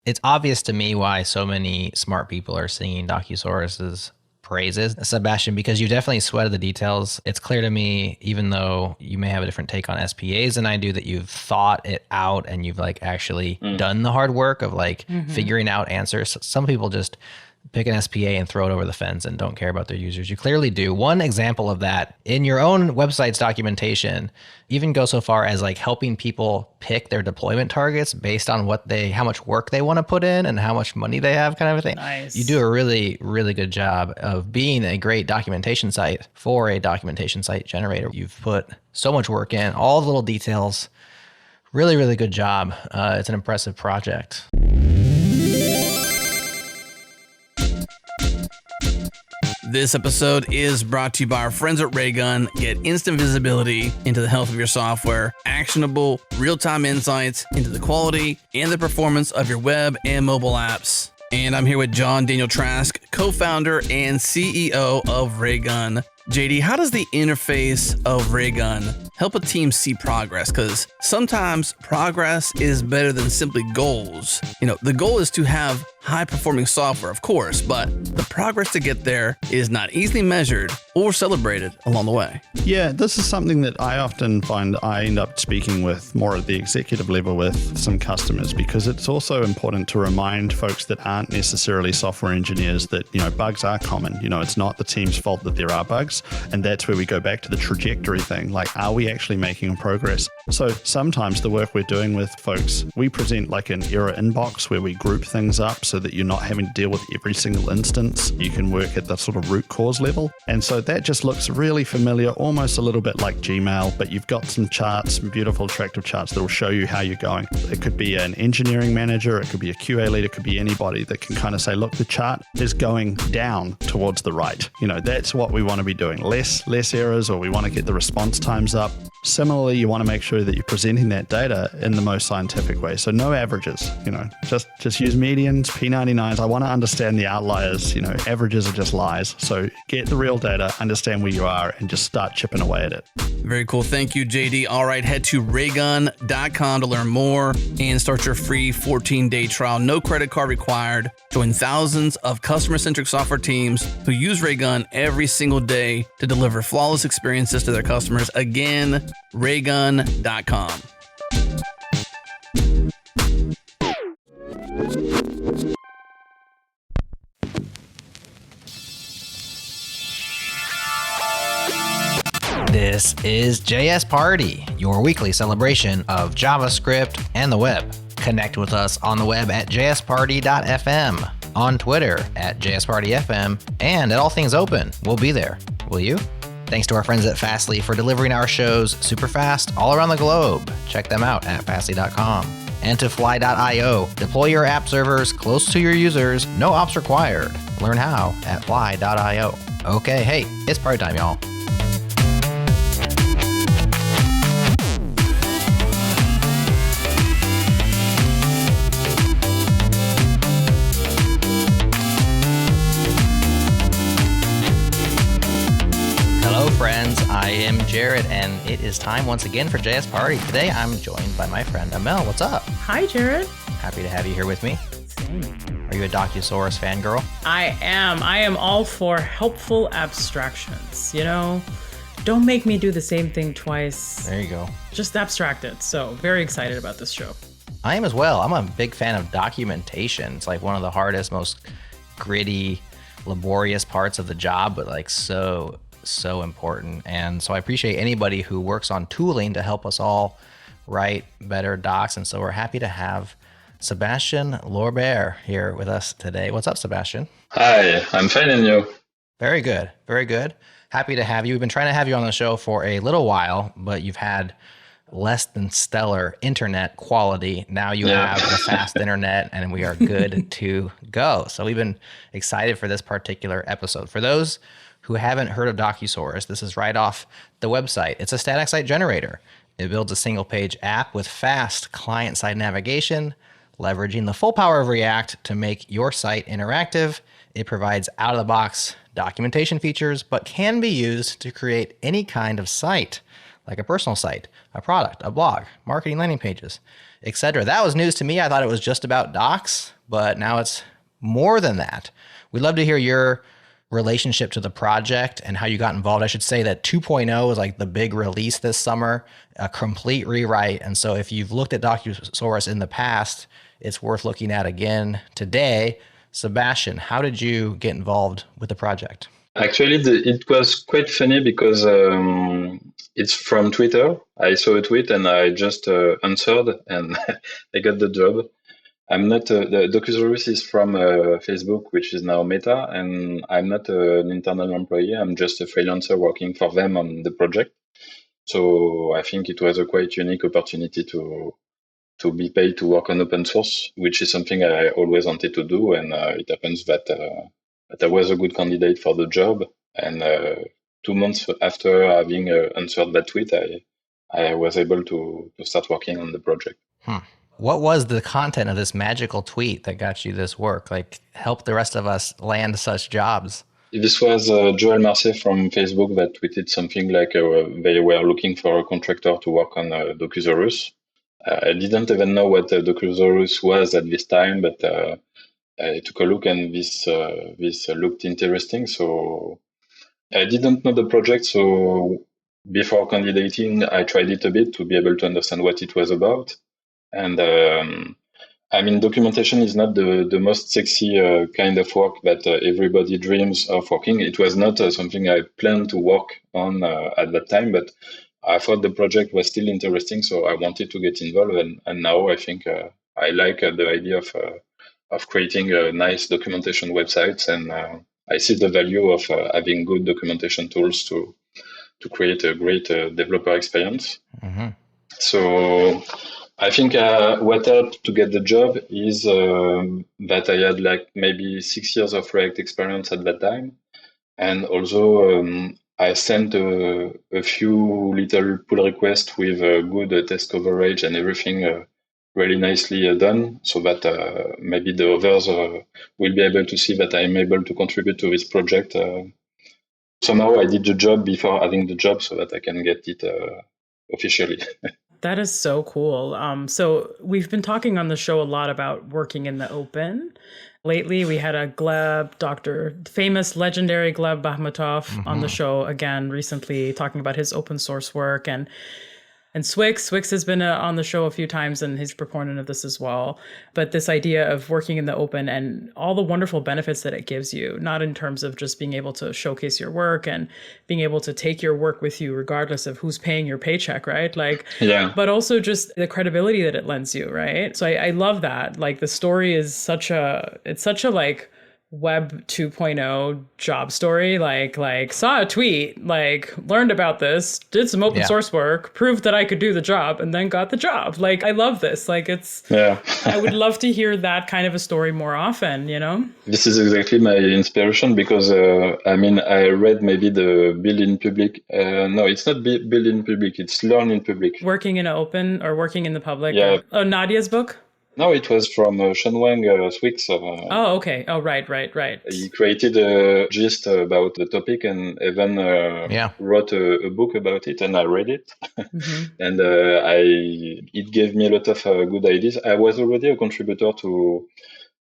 It's obvious to me why so many smart people are singing Docusaurus's praises, Sebastian, because you definitely sweated the details. It's clear to me, even though you may have a different take on SPAs than I do, that you've thought it out and you've like actually done the hard work of like figuring out answers. Some people just pick an SPA and throw it over the fence and don't care about their users. You clearly do. One example of that in your own website's documentation even go so far as like helping people pick their deployment targets based on how much work they want to put in and how much money they have, kind of a thing. Nice. You do a really, really good job of being a great documentation site for a documentation site generator. You've put so much work in, all the little details. Really, really good job. It's an impressive project. This episode is brought to you by our friends at Raygun. Get instant visibility into the health of your software, actionable, real-time insights into the quality and the performance of your web and mobile apps. And I'm here with John Daniel Trask, co-founder and CEO of Raygun. JD, how does the interface of Raygun help a team see progress? Because sometimes progress is better than simply goals. The goal is to have high-performing software, of course, but the progress to get there is not easily measured or celebrated along the way. Yeah, this is something that I often find I end up speaking with more at the executive level with some customers, because it's also important to remind folks that aren't necessarily software engineers that, bugs are common. It's not the team's fault that there are bugs. And that's where we go back to the trajectory thing. Like, are we actually making progress? So sometimes the work we're doing with folks, we present like an error inbox where we group things up so that you're not having to deal with every single instance. You can work at the sort of root cause level. And so that just looks really familiar, almost a little bit like Gmail, but you've got some charts, some beautiful attractive charts that will show you how you're going. It could be an engineering manager, it could be a QA leader, it could be anybody that can kind of say, look, the chart is going down towards the right. That's what we want to be doing. Less errors, or we want to get the response times up. Similarly, you want to make sure that you're presenting that data in the most scientific way. So no averages, just use medians, P99s. I want to understand the outliers, averages are just lies. So get the real data, understand where you are, and just start chipping away at it. Very cool. Thank you, JD. All right, head to raygun.com to learn more and start your free 14-day trial. No credit card required. Join thousands of customer-centric software teams who use Raygun every single day to deliver flawless experiences to their customers. Again, raygun.com. This is JS Party, your weekly celebration of JavaScript and the web. Connect with us on the web at jsparty.fm, on Twitter at jspartyfm, and at All Things Open. We'll be there. Will you? Thanks to our friends at Fastly for delivering our shows super fast all around the globe. Check them out at fastly.com. And to fly.io. Deploy your app servers close to your users. No ops required. Learn how at fly.io. Okay, hey, it's party time, y'all. Friends, I am Jared, and it is time once again for JS Party. Today, I'm joined by my friend Amel. What's up? Hi, Jared. Happy to have you here with me. Same. Are you a Docusaurus fangirl? I am all for helpful abstractions. Don't make me do the same thing twice. There you go. Just abstract it. So, very excited about this show. I am as well. I'm a big fan of documentation. It's like one of the hardest, most gritty, laborious parts of the job, but like so important. And so I appreciate anybody who works on tooling to help us all write better docs. And so we're happy to have Sebastian Lorbert here with us today. What's up, Sebastian? Hi, I'm fine, and you? Very good. Very good. Happy to have you. We've been trying to have you on the show for a little while, but you've had less than stellar internet quality. Now you have a fast internet, and we are good to go. So we've been excited for this particular episode. For those who haven't heard of Docusaurus, this is right off the website. It's a static site generator. It builds a single-page app with fast client-side navigation, leveraging the full power of React to make your site interactive. It provides out-of-the-box documentation features, but can be used to create any kind of site, like a personal site, a product, a blog, marketing landing pages, etc. That was news to me. I thought it was just about docs, but now it's more than that. We'd love to hear your relationship to the project and how you got involved. I should say that 2.0 is like the big release this summer, a complete rewrite. And so if you've looked at Docusaurus in the past, it's worth looking at again today. Sebastian, how did you get involved with the project? Actually, it was quite funny because it's from Twitter. I saw a tweet and I just answered and I got the job. I'm not, the Docusaurus is from Facebook, which is now Meta, and I'm not an internal employee. I'm just a freelancer working for them on the project. So I think it was a quite unique opportunity to be paid to work on open source, which is something I always wanted to do. And it happens that I was a good candidate for the job. And 2 months after having answered that tweet, I was able to start working on the project. What was the content of this magical tweet that got you this work? Like, help the rest of us land such jobs. This was Joel Marseille from Facebook that tweeted something like they were looking for a contractor to work on Docusaurus. I didn't even know what Docusaurus was at this time, but I took a look and this looked interesting. So I didn't know the project, so before candidating, I tried it a bit to be able to understand what it was about. And I mean, documentation is not the most sexy kind of work that everybody dreams of working. It was not something I planned to work on at that time, but I thought the project was still interesting, so I wanted to get involved. And now I think I like the idea of creating nice documentation websites, and I see the value of having good documentation tools to create a great developer experience. Mm-hmm. So I think what helped to get the job is that I had like maybe 6 years of React experience at that time. And also I sent a few little pull requests with good test coverage and everything really nicely done, so that maybe the others will be able to see that I'm able to contribute to this project. Somehow I did the job before having the job so that I can get it officially. That is so cool. So we've been talking on the show a lot about working in the open. Lately, we had a Gleb, famous legendary Gleb Bahmatov on the show again recently, talking about his open source work. And Swix has been on the show a few times, and he's a proponent of this as well. But this idea of working in the open and all the wonderful benefits that it gives you, not in terms of just being able to showcase your work and being able to take your work with you, regardless of who's paying your paycheck, right? Like, Yeah. But also just the credibility that it lends you, right? So I love that. Like, the story is such a like Web 2.0 job story, like saw a tweet, like learned about this, did some open source work, proved that I could do the job, and then got the job. Like, I love this. Like, it's, I would love to hear that kind of a story more often, you know? This is exactly my inspiration because, I mean, I read maybe the Build in Public. No, it's not Build in Public, it's Learn in Public. Working in an open or working in the public. Yeah. Oh, Nadia's book? No, it was from Sean Wang Swix. Oh, okay. Oh, right. He created a gist about the topic and even wrote a book about it, and I read it. And it gave me a lot of good ideas. I was already a contributor to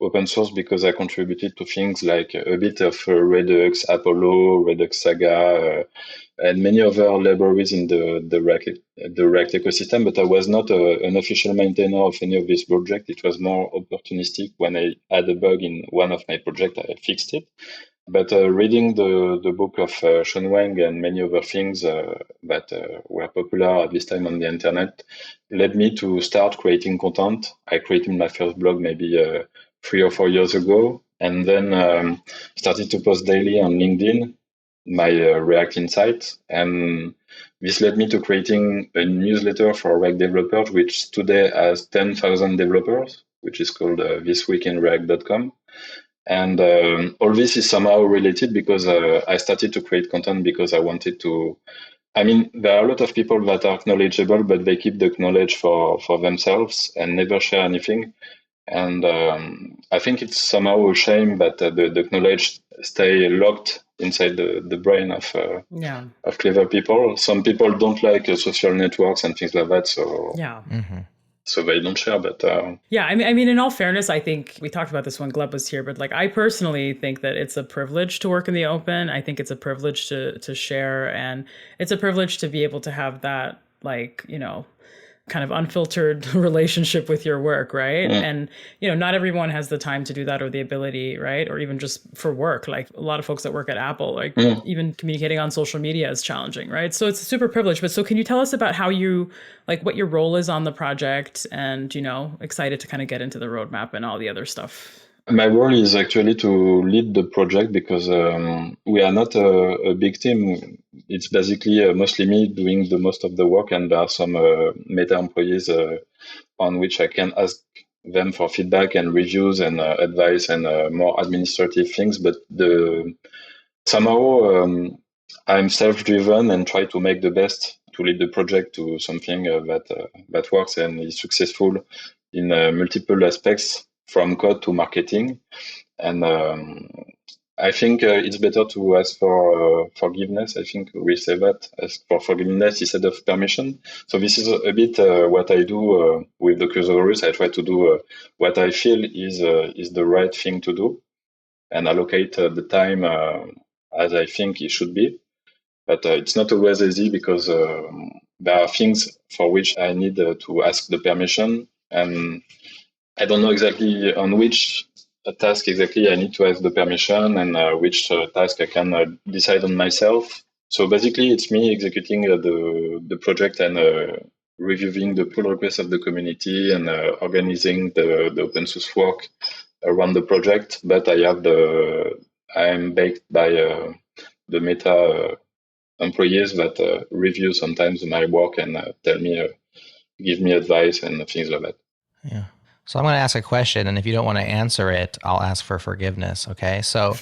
open source because I contributed to things like a bit of Redux, Apollo, Redux Saga, and many other libraries in the React ecosystem, but I was not an official maintainer of any of this project. It was more opportunistic. When I had a bug in one of my projects, I fixed it. But reading the book of Sean Wang and many other things that were popular at this time on the internet led me to start creating content. I created my first blog maybe 3 or 4 years ago, and then started to post daily on LinkedIn my React insights. And this led me to creating a newsletter for React developers, which today has 10,000 developers, which is called thisweekinreact.com. And all this is somehow related because I started to create content because I wanted to. I mean, there are a lot of people that are knowledgeable, but they keep the knowledge for themselves and never share anything. And I think it's somehow a shame that the knowledge stay locked inside the brain of clever people. Some people don't like social networks and things like that. So so they don't share. But yeah, I mean, in all fairness, I think we talked about this when Gleb was here, but like I personally think that it's a privilege to work in the open. I think it's a privilege to share, and it's a privilege to be able to have that, like, kind of unfiltered relationship with your work, right? And not everyone has the time to do that or the ability, right? Or even just for work, like a lot of folks that work at Apple, like even communicating on social media is challenging, right? So it's a super privilege. But so can you tell us about how you, like, what your role is on the project, and excited to kind of get into the roadmap and all the other stuff? My role is actually to lead the project because we are not a big team. It's basically mostly me doing the most of the work, and there are some Meta employees on which I can ask them for feedback and reviews and advice and more administrative things. But somehow I'm self-driven and try to make the best to lead the project to something that works and is successful in multiple aspects, from code to marketing. And I think it's better to ask for forgiveness. I think we say that, ask for forgiveness instead of permission. So this is a bit what I do with Docusaurus. I try to do what I feel is the right thing to do, and allocate the time as I think it should be. But it's not always easy because there are things for which I need to ask the permission, and I don't know exactly on which task exactly I need to ask the permission, and which task I can decide on myself. So basically, it's me executing the project and reviewing the pull requests of the community and organizing the open source work around the project. But I am backed by the Meta employees that review sometimes my work and give me advice and things like that. Yeah. So I'm going to ask a question, and if you don't want to answer it, I'll ask for forgiveness. Okay. So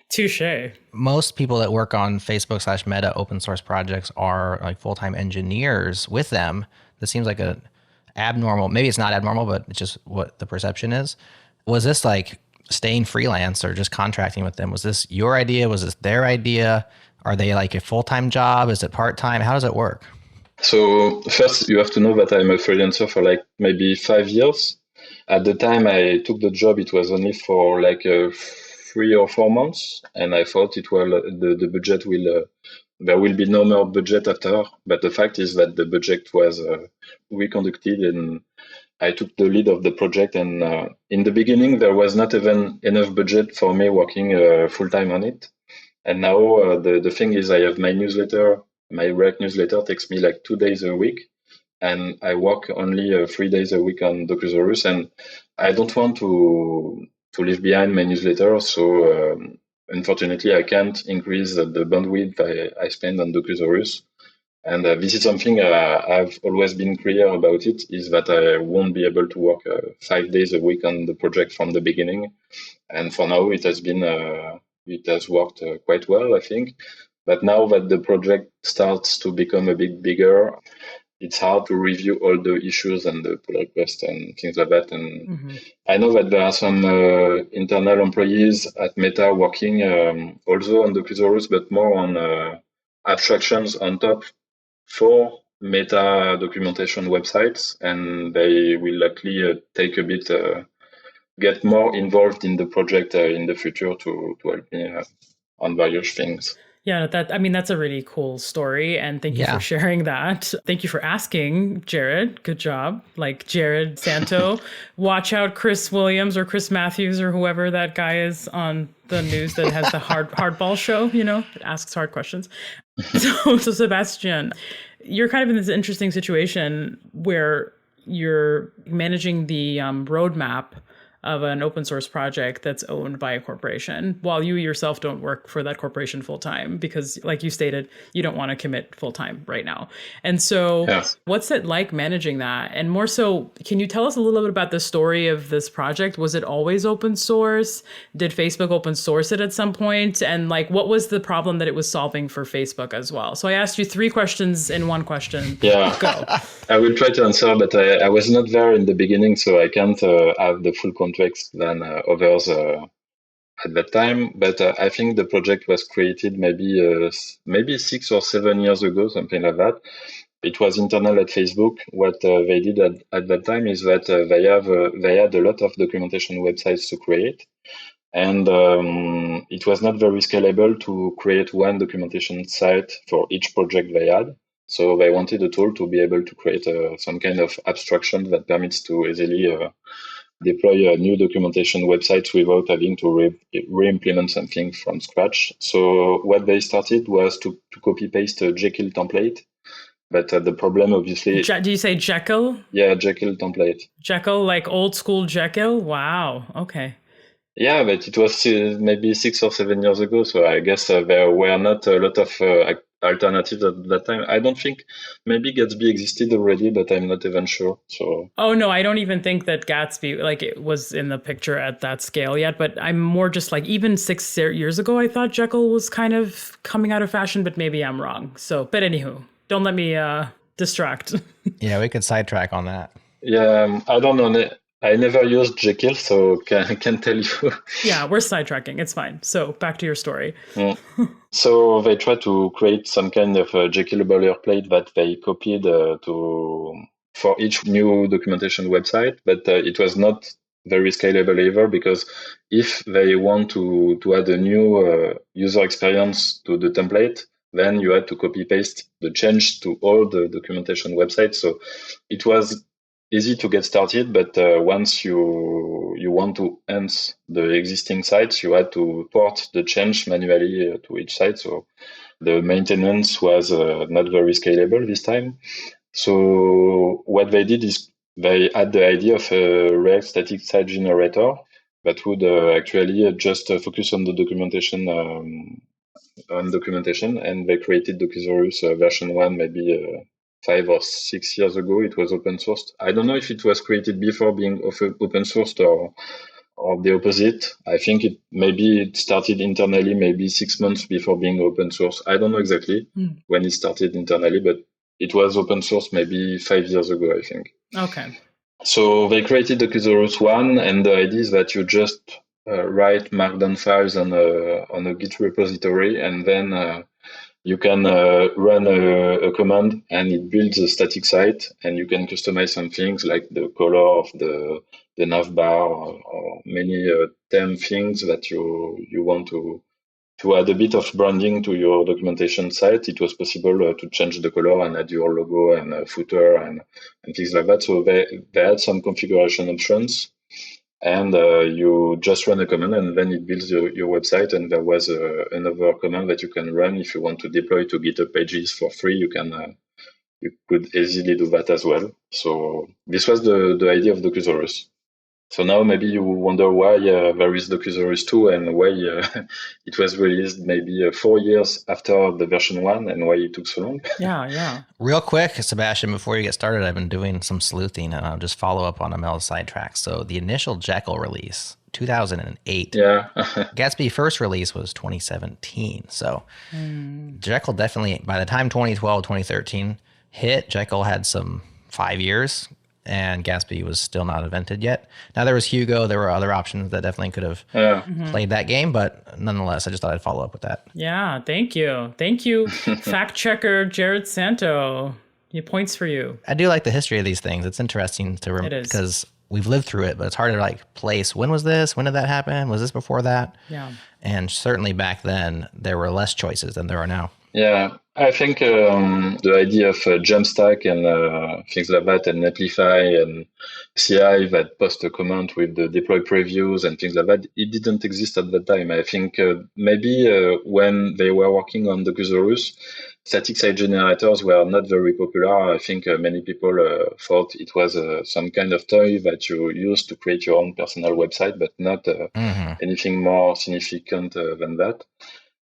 touche. Most people that work on Facebook/Meta open source projects are like full-time engineers with them. This seems like a abnormal, maybe it's not abnormal, but it's just what the perception is. Was this like staying freelance or just contracting with them? Was this your idea? Was this their idea? Are they like a full-time job? Is it part-time? How does it work? So first, you have to know that I'm a freelancer for like maybe 5 years. At the time I took the job, it was only for like 3 or 4 months, and I thought the budget will there will be no more budget after. But the fact is that the budget was reconducted, and I took the lead of the project. And in the beginning, there was not even enough budget for me working full time on it. And now the thing is, I have my newsletter. My React newsletter takes me like 2 days a week, and I work only 3 days a week on Docusaurus. And I don't want to leave behind my newsletter. So unfortunately, I can't increase the bandwidth I spend on Docusaurus. And this is something I've always been clear about it, is that I won't be able to work 5 days a week on the project from the beginning. And for now, it has worked quite well, I think. But now that the project starts to become a bit bigger, it's hard to review all the issues and the pull requests and things like that. And I know that there are some internal employees at Meta working also on the Docusaurus, but more on abstractions on top for Meta documentation websites, and they will likely take a bit, get more involved in the project in the future to help me on various things. Yeah, that's a really cool story. And thank you for sharing that. Thank you for asking, Jared. Good job. Like Jared Santo. Watch out, Chris Williams or Chris Matthews or whoever that guy is on the news that has the hardball show, that asks hard questions. So Sebastian, you're kind of in this interesting situation where you're managing the roadmap of an open source project that's owned by a corporation, while you yourself don't work for that corporation full time, because like you stated, you don't want to commit full time right now. And so what's it like managing that? And more so, can you tell us a little bit about the story of this project? Was it always open source? Did Facebook open source it at some point? And like, what was the problem that it was solving for Facebook as well? So I asked you 3 questions in one question. Yeah, go. I will try to answer, but I was not there in the beginning, so I can't have the full context than others at that time. But I think the project was created maybe 6 or 7 years ago, something like that. it was internal at Facebook. What they did at that time is that they had a lot of documentation websites to create. And it was not very scalable to create one documentation site for each project they had. So they wanted a tool to be able to create some kind of abstraction that permits to easily deploy a new documentation website without having to re-implement something from scratch. So what they started was to copy-paste a Jekyll template. But the problem, obviously... Do you say Jekyll? Yeah, Jekyll template. Jekyll, like old school Jekyll? Wow. Okay. Yeah, but it was maybe 6 or 7 years ago, so I guess there were not a lot of alternatives at that time. I don't think maybe Gatsby existed already, but I'm not even sure. So. Oh no, I don't even think that Gatsby it was in the picture at that scale yet. But I'm more just even 6 years ago, I thought Jekyll was kind of coming out of fashion, but maybe I'm wrong. So, but anywho, don't let me distract. Yeah, we could sidetrack on that. Yeah, I don't know. I never used Jekyll, so I can tell you. Yeah, we're sidetracking. It's fine. So back to your story. So they tried to create some kind of Jekyll boilerplate that they copied for each new documentation website, but it was not very scalable either, because if they want to add a new user experience to the template, then you had to copy paste the change to all the documentation websites. So it was easy to get started, but once you want to enhance the existing sites, you had to port the change manually to each site. So the maintenance was not very scalable this time. So what they did is they had the idea of a React static site generator that would actually just focus on the documentation, and they created Docusaurus version 1 maybe 5 or 6 years ago. It was open sourced. I don't know if it was created before being open sourced or the opposite. I think it started internally maybe 6 months before being open source. I don't know exactly when it started internally, but it was open source maybe 5 years ago, I think. Okay. So they created Docusaurus 1, and the idea is that you just write Markdown files on a Git repository, and then you can run a command, and it builds a static site, and you can customize some things like the color of the navbar or many theme things that you want to add a bit of branding to your documentation site. It was possible to change the color and add your logo and footer and things like that. So they had some configuration options, and you just run a command, and then it builds your website. And there was another command that you can run if you want to deploy to GitHub pages for free. You could easily do that as well. So this was the idea of Docusaurus. So now maybe you wonder why there is Docusaurus 2 and why it was released maybe 4 years after the version 1 and why it took so long. Yeah. Real quick, Sebastian, before you get started, I've been doing some sleuthing, and I'll just follow up on Amel's sidetrack. So the initial Jekyll release, 2008. Yeah. Gatsby first release was 2017. So Jekyll definitely, by the time 2012, 2013 hit, Jekyll had some 5 years. And Gatsby was still not invented yet. Now there was Hugo. There were other options that definitely could have played that game, but nonetheless, I just thought I'd follow up with that. Yeah, thank you. Fact checker Jared Santo. Points for you. I do like the history of these things. It's interesting to remember because we've lived through it, but it's hard to place. When was this? When did that happen? Was this before that? Yeah. And certainly back then, there were less choices than there are now. Yeah, I think the idea of Jamstack and things like that, and Netlify and CI that post a command with the deploy previews and things like that, it didn't exist at that time. I think maybe when they were working on Docusaurus, static site generators were not very popular. I think many people thought it was some kind of toy that you used to create your own personal website, but not anything more significant than that.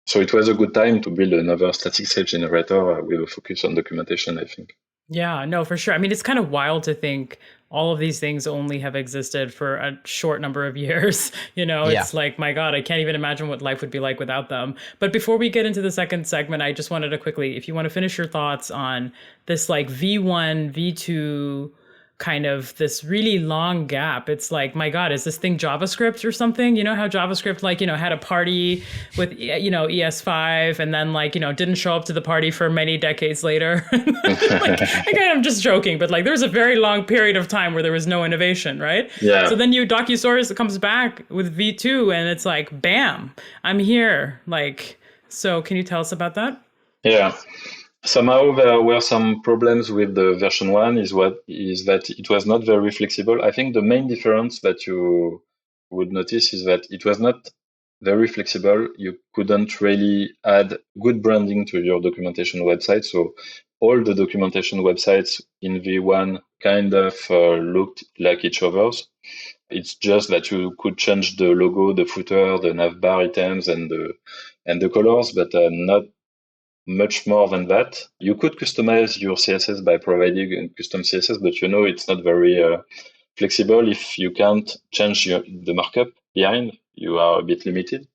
So it was a good time to build another static site generator with a focus on documentation, I think. Yeah, no, for sure. I mean, it's kind of wild to think all of these things only have existed for a short number of years. It's like, my God, I can't even imagine what life would be like without them. But before we get into the second segment, I just wanted to quickly, if you want to finish your thoughts on this V1, V2 kind of this really long gap. It's like, my God, is this thing JavaScript or something? You know how JavaScript, like, had a party with, ES5 and then like, didn't show up to the party for many decades later. Like, again, I'm just joking, but like there was a very long period of time where there was no innovation, right? Yeah. So then Docusaurus comes back with V2 and it's like, bam, I'm here. Like, so can you tell us about that? Yeah. Somehow there were some problems with the version 1 is that it was not very flexible. I think the main difference that you would notice is that it was not very flexible. You couldn't really add good branding to your documentation website. So all the documentation websites in V1 kind of looked like each other's. It's just that you could change the logo, the footer, the navbar items, and the colors, but not much more than that. You could customize your CSS by providing a custom CSS, but it's not very flexible. If you can't change the markup behind, you are a bit limited.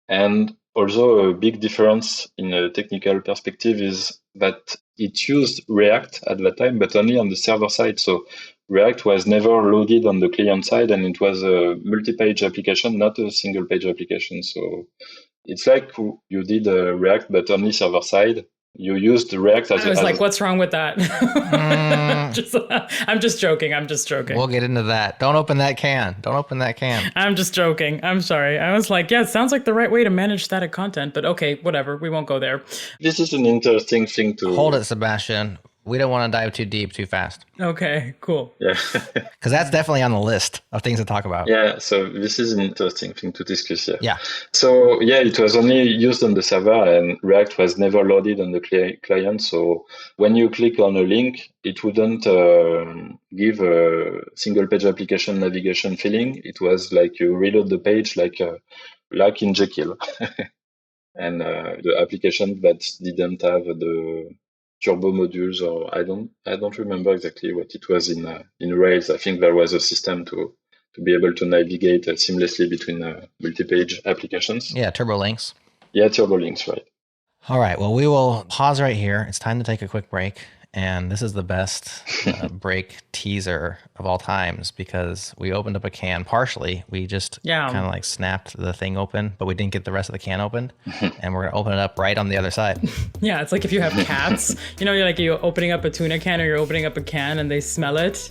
And also a big difference in a technical perspective is that it used React at that time, but only on the server side. So React was never loaded on the client side, and it was a multi-page application, not a single-page application. So it's like you did React, but only server side. You used React as I was like, what's wrong with that? I'm just joking. We'll get into that. Don't open that can. I'm just joking. I'm sorry. I was like, yeah, it sounds like the right way to manage static content, but okay, whatever. We won't go there. This is an interesting thing to... Hold it, Sebastian. We don't want to dive too deep too fast. Okay, cool. Yeah. Because that's definitely on the list of things to talk about. Yeah, so this is an interesting thing to discuss here. Yeah. So yeah, it was only used on the server and React was never loaded on the client. So when you click on a link, it wouldn't give a single page application navigation feeling. It was like you reload the page like in Jekyll. And the application that didn't have the turbo modules, or I don't remember exactly what it was in Rails. I think there was a system to be able to navigate seamlessly between multi-page applications. Yeah, turbo links. Yeah, turbo links, right. All right, well, we will pause right here. It's time to take a quick break. And this is the best break teaser of all times because we opened up a can partially. We just kind of like snapped the thing open, but we didn't get the rest of the can opened. And we're going to open it up right on the other side. Yeah, it's like if you have cats, you're opening up a tuna can or you're opening up a can and they smell it,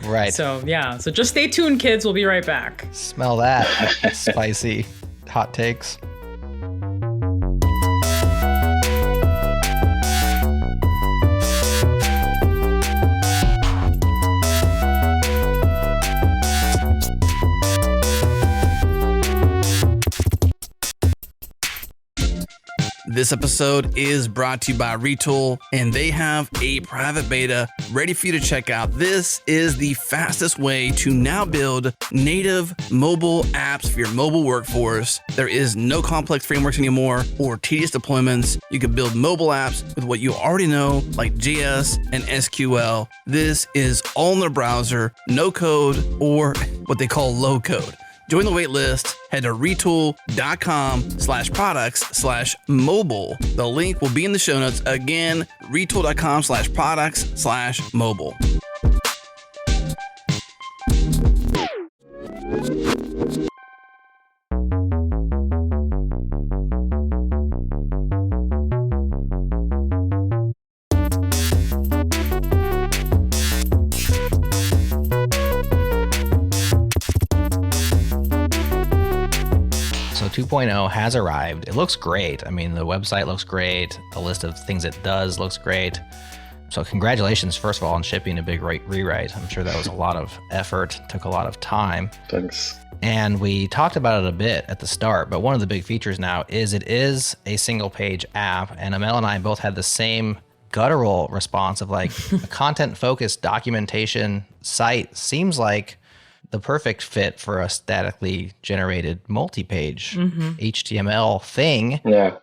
Right. So, yeah. So just stay tuned, kids. We'll be right back. Smell that. Spicy hot takes. This episode is brought to you by Retool, and they have a private beta ready for you to check out. This is the fastest way to now build native mobile apps for your mobile workforce. There is no complex frameworks anymore or tedious deployments. You can build mobile apps with what you already know, like JS and SQL. This is all in the browser, no code, or what they call low code. Join the wait list. Head to retool.com/products/mobile. The link will be in the show notes. Again, retool.com/products/mobile. So 2.0 has arrived. It looks great. I mean, the website looks great. The list of things it does looks great. So congratulations, first of all, on shipping a big rewrite. I'm sure that was a lot of effort, took a lot of time. Thanks. And we talked about it a bit at the start, but one of the big features now is it is a single page app. And Amel and I both had the same guttural response of like a content-focused documentation site seems like the perfect fit for a statically generated multi-page HTML thing. Yeah.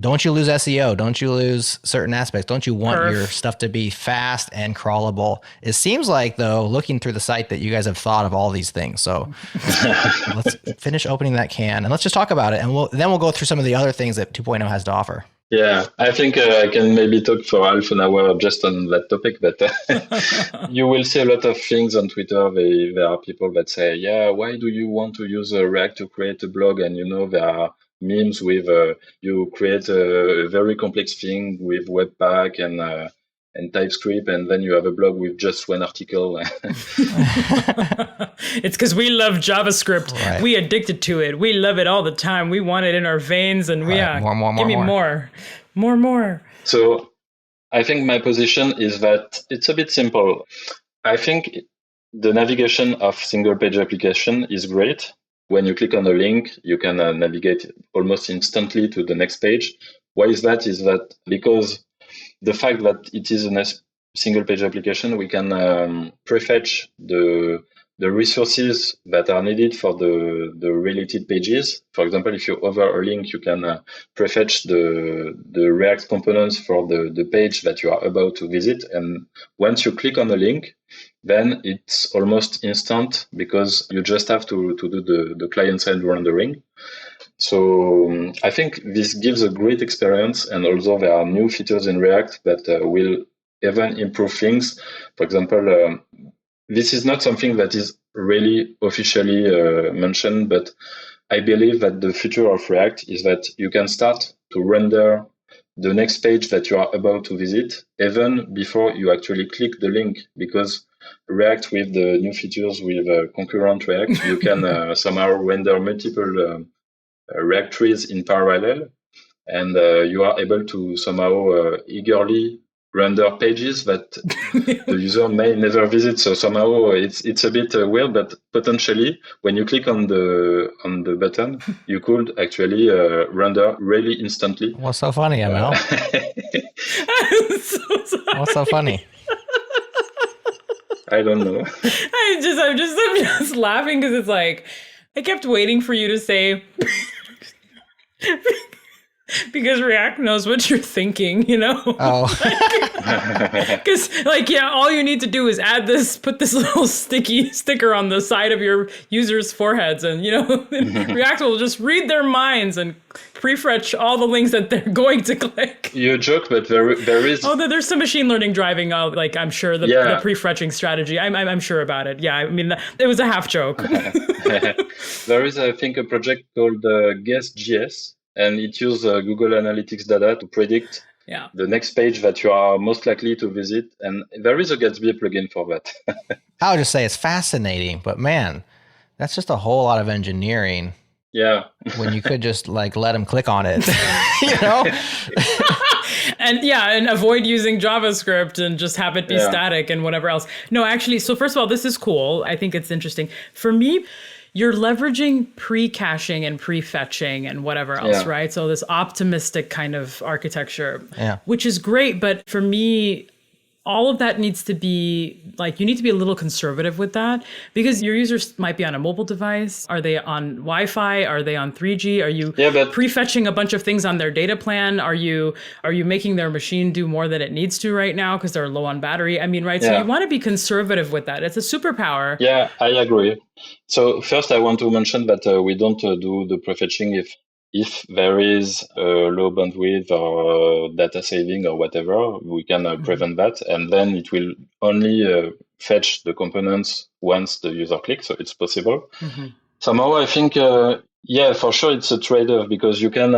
Don't you lose SEO? Don't you lose certain aspects? Don't you want your stuff to be fast and crawlable? It seems like, though, looking through the site that you guys have thought of all these things. So let's finish opening that can and let's just talk about it. And then we'll go through some of the other things that 2.0 has to offer. Yeah, I think I can maybe talk for half an hour just on that topic, but you will see a lot of things on Twitter. There are people that say, yeah, why do you want to use React to create a blog? And there are memes with you create a very complex thing with Webpack and TypeScript, and then you have a blog with just one article. It's because we love JavaScript. Right. We addicted to it. We love it all the time. We want it in our veins, and give me more. So I think my position is that it's a bit simple. I think the navigation of single page application is great. When you click on a link, you can navigate almost instantly to the next page. Why is that? Is that because the fact that it is a single page application, we can prefetch the resources that are needed for the related pages. For example, if you hover a link, you can prefetch the React components for the page that you are about to visit. And once you click on a link, then it's almost instant because you just have to do the client-side rendering. So I think this gives a great experience, and although there are new features in React that will even improve things, for example, this is not something that is really officially mentioned, but I believe that the future of React is that you can start to render the next page that you are about to visit even before you actually click the link, because React with the new features with concurrent React, you can somehow render multiple React trees in parallel, and you are able to somehow eagerly render pages that the user may never visit. So somehow it's a bit weird, but potentially when you click on the button, you could actually render really instantly. What's so funny, ML? What's so funny? I don't know. I'm just laughing because it's like I kept waiting for you to say. Because React knows what you're thinking, Oh. Because, all you need to do is put this little sticker on the side of your users' foreheads, and, React will just read their minds and prefetch all the links that they're going to click. You joke, but there is... Oh, there's some machine learning driving, I'm sure, the prefetching strategy. I'm sure about it. Yeah, I mean, it was a half joke. There is, I think, a project called Guess.js, and it uses Google Analytics data to predict the next page that you are most likely to visit. And there is a Gatsby plugin for that. I would just say it's fascinating, but man, that's just a whole lot of engineering. Yeah. When you could just let them click on it, and avoid using JavaScript and just have it be static and whatever else. No, actually, so first of all, this is cool. I think it's interesting. For me, you're leveraging pre-caching and pre-fetching and whatever else, right? So this optimistic kind of architecture, which is great. But for me, all of that needs to be you need to be a little conservative with that, because your users might be on a mobile device. Are they on Wi-Fi? Are they on 3G? Are you prefetching a bunch of things on their data plan? Are you making their machine do more than it needs to right now because they're low on battery? I mean, right? So you want to be conservative with that. It's a superpower. Yeah, I agree. So first, I want to mention that we don't do the prefetching if there is low bandwidth or data saving or whatever. We can prevent that, and then it will only fetch the components once the user clicks. So it's possible. Mm-hmm. Somehow, I think, for sure, it's a trade-off, because you can,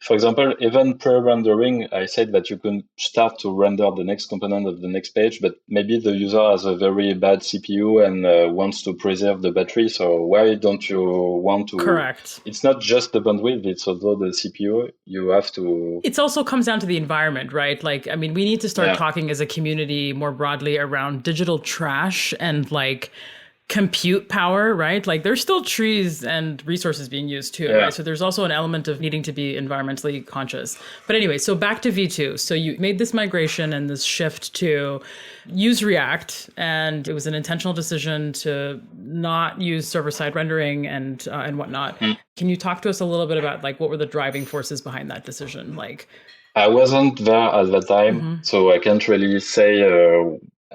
for example, even pre-rendering, I said that you can start to render the next component of the next page, but maybe the user has a very bad CPU and wants to preserve the battery. So why don't you want to? Correct. It's not just the bandwidth, it's also the CPU. You have to. It also comes down to the environment, right? We need to start talking as a community more broadly around digital trash and compute power, right? There's still trees and resources being used too, right? So there's also an element of needing to be environmentally conscious. But anyway, so back to V2. So you made this migration and this shift to use React, and it was an intentional decision to not use server-side rendering and whatnot. Can you talk to us a little bit about what were the driving forces behind that decision? I wasn't there at that time, so I can't really say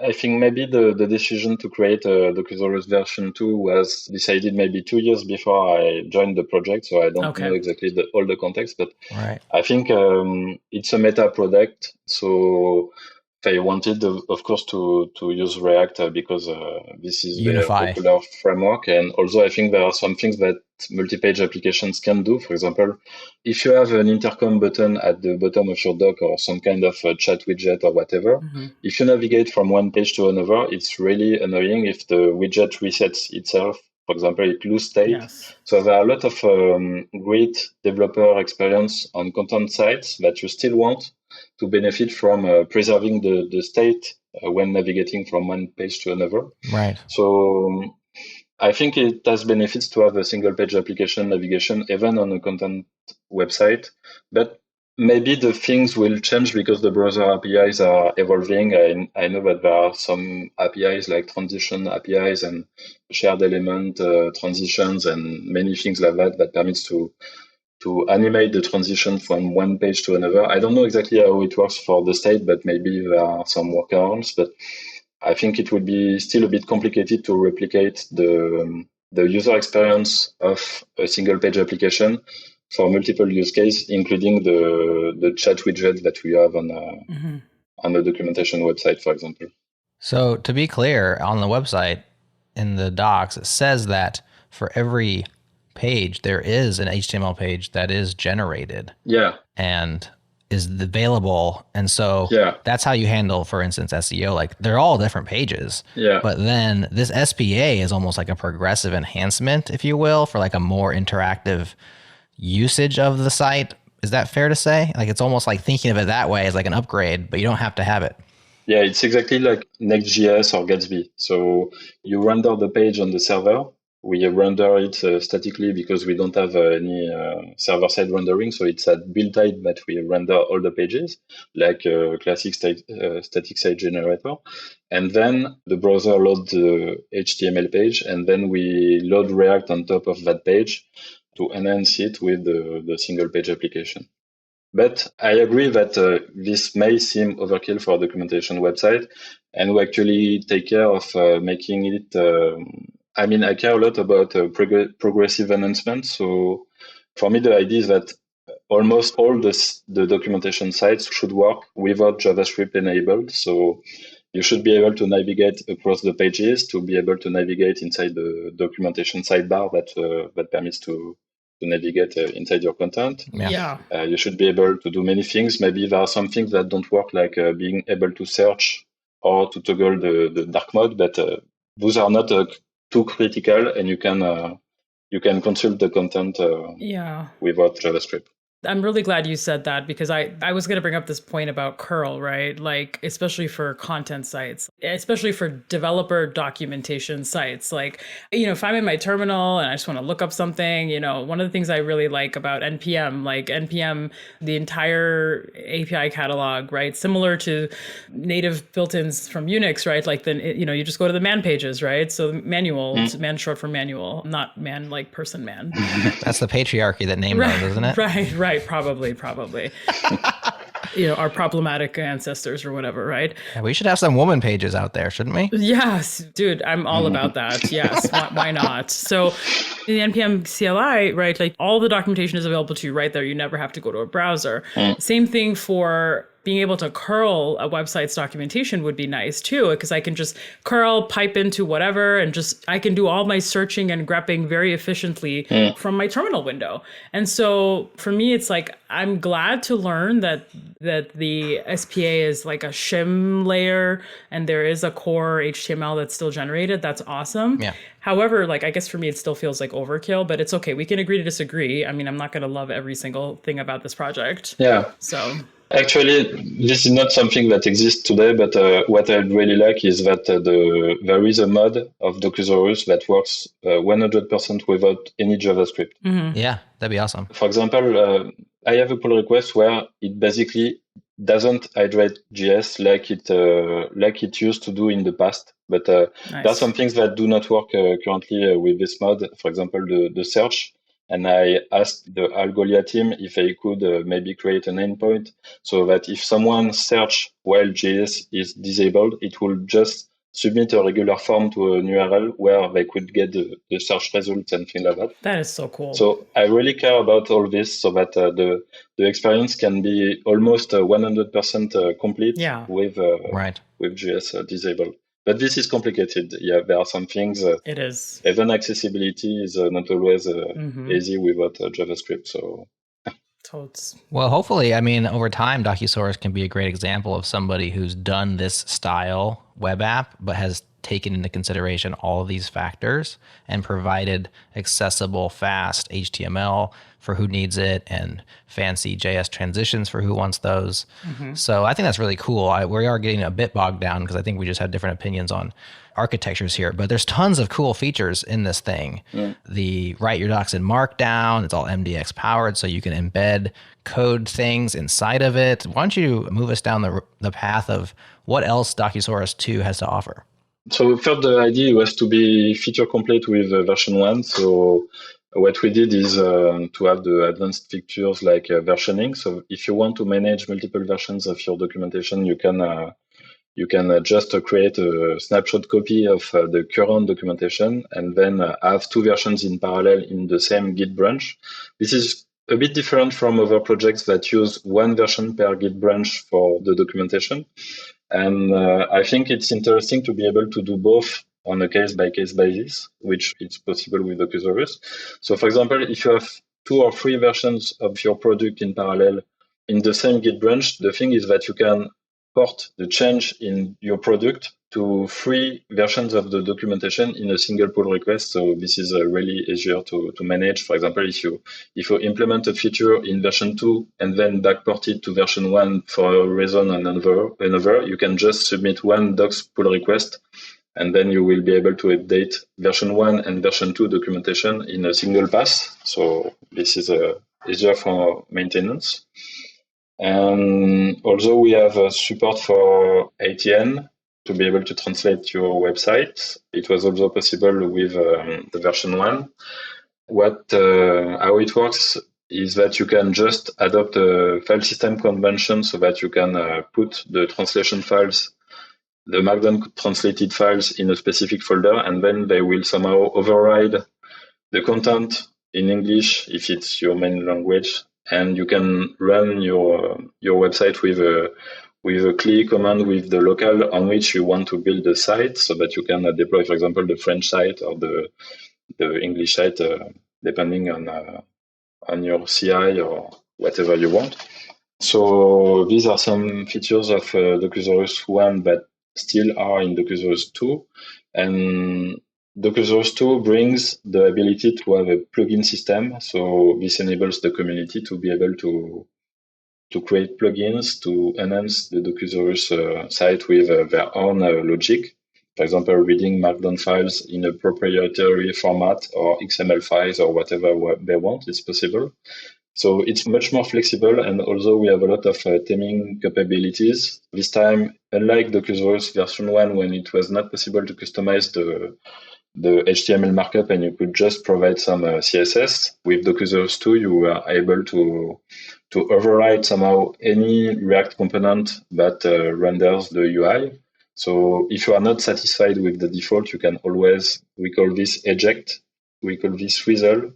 I think maybe the decision to create a Docusaurus version 2 was decided maybe 2 years before I joined the project, so I don't know exactly all the context, but I think it's a meta product, so I wanted, of course, to use React because this is the popular framework. And also, I think there are some things that multi-page applications can do. For example, if you have an intercom button at the bottom of your dock or some kind of chat widget or whatever, if you navigate from one page to another, it's really annoying if the widget resets itself. For example, it loses state. Yes. So there are a lot of great developer experience on content sites that you still want to benefit from preserving the state when navigating from one page to another. Right. So I think it has benefits to have a single page application navigation even on a content website, but maybe the things will change because the browser APIs are evolving. I know that there are some APIs like transition APIs and shared element transitions and many things like that permits to animate the transition from one page to another. I don't know exactly how it works for the state, but maybe there are some workarounds. But I think it would be still a bit complicated to replicate the user experience of a single page application for multiple use cases, including the chat widget that we have on the documentation website, for example. So to be clear, on the website, in the docs, it says that for every page, there is an HTML page that is generated. Yeah. And is available. And so that's how you handle, for instance, SEO. Like they're all different pages. Yeah. But then this SPA is almost like a progressive enhancement, if you will, for like a more interactive usage of the site. Is that fair to say? Like it's almost like thinking of it that way as like an upgrade, but you don't have to have it. Yeah, it's exactly like Next.js or Gatsby. So you render the page on the server. We render it statically because we don't have any server-side rendering. So it's at build time that we render all the pages, like classic static site generator. And then the browser loads the HTML page, and then we load React on top of that page to enhance it with the single page application. But I agree that this may seem overkill for a documentation website, and we actually take care of making it. I care a lot about progressive enhancement. So for me, the idea is that almost all the documentation sites should work without JavaScript enabled. So you should be able to navigate across the pages, to be able to navigate inside the documentation sidebar that permits to navigate inside your content. Yeah. You should be able to do many things. Maybe there are some things that don't work, like being able to search or to toggle the dark mode, but those are not too critical, and you can consult the content without JavaScript. I'm really glad you said that, because I was going to bring up this point about curl, right? Like, especially for content sites, especially for developer documentation sites. Like, if I'm in my terminal and I just want to look up something, one of the things I really like about NPM, the entire API catalog, right? Similar to native built-ins from Unix, right? Like then, you just go to the man pages, right? So manual, man short for manual, not man like person man. That's the patriarchy that named those, isn't it? Right. Probably. Our problematic ancestors or whatever, right? Yeah, we should have some woman pages out there, shouldn't we? Yes, dude, I'm all about that. Yes, why not? So in the NPM CLI, right, like all the documentation is available to you right there. You never have to go to a browser. Same thing for being able to curl a website's documentation would be nice too, because I can just curl, pipe into whatever, and I can do all my searching and grepping very efficiently from my terminal window. And so for me, it's like, I'm glad to learn that the SPA is like a shim layer and there is a core HTML that's still generated. That's awesome. Yeah. However, I guess for me, it still feels like overkill, but it's okay. We can agree to disagree. I mean, I'm not going to love every single thing about this project. Yeah. So actually, this is not something that exists today, but what I really like is that there is a mod of Docusaurus that works 100% without any JavaScript. Mm-hmm. Yeah, that'd be awesome. For example, I have a pull request where it basically doesn't hydrate JS like it used to do in the past. But nice. There are some things that do not work currently with this mod. For example, the search And I asked the Algolia team if they could maybe create an endpoint so that if someone search while JS is disabled, it will just submit a regular form to an URL where they could get the search results and things like that. That is so cool. So I really care about all this so that the experience can be almost 100% complete with JS disabled. But this is complicated. Yeah, there are some things. It is. Even accessibility is not always easy without JavaScript. So. Well, hopefully, I mean, over time, Docusaurus can be a great example of somebody who's done this style web app, but has taken into consideration all of these factors and provided accessible, fast HTML for who needs it and fancy JS transitions for who wants those. So I think that's really cool. We are getting a bit bogged down because I think we just have different opinions on architectures here, but there's tons of cool features in this thing. The write your docs in Markdown, it's all MDX powered, so you can embed code things inside of it. Why don't you move us down the path of what else Docusaurus 2 has to offer? So first, the idea was to be feature complete with version 1. So what we did is to have the advanced features like versioning. So if you want to manage multiple versions of your documentation, you can just create a snapshot copy of the current documentation and then have two versions in parallel in the same Git branch. This is a bit different from other projects that use one version per Git branch for the documentation. And I think it's interesting to be able to do both on a case-by-case basis, which it's possible with Docusaurus. So for example, if you have 2 or 3 versions of your product in parallel in the same Git branch, the thing is that you can port the change in your product to 3 versions of the documentation in a single pull request. So this is really easier to manage. For example, if you implement a feature in version 2 and then backport it to version 1 for a reason and another, you can just submit one docs pull request, and then you will be able to update version 1 and version 2 documentation in a single pass. So this is easier for maintenance. And also we have support for ATN to be able to translate your website. It was also possible with the version 1. How it works is that you can just adopt a file system convention so that you can put the translation files, the Markdown translated files in a specific folder, and then they will somehow override the content in English if it's your main language. And you can run your website with a clear command with the local on which you want to build the site, so that you can deploy, for example, the French site or the English site, depending on your CI or whatever you want. So these are some features of Docusaurus 1 that still are in Docusaurus 2. And Docusaurus 2 brings the ability to have a plugin system. So this enables the community to be able to create plugins to enhance the Docusaurus site with their own logic. For example, reading Markdown files in a proprietary format or XML files or whatever they want is possible. So it's much more flexible, and also we have a lot of theming capabilities. This time, unlike Docusaurus version 1, when it was not possible to customize the HTML markup and you could just provide some CSS, with Docusaurus 2, you are able to override somehow any React component that renders the UI. So if you are not satisfied with the default, you can always, we call this eject, we call this swizzle.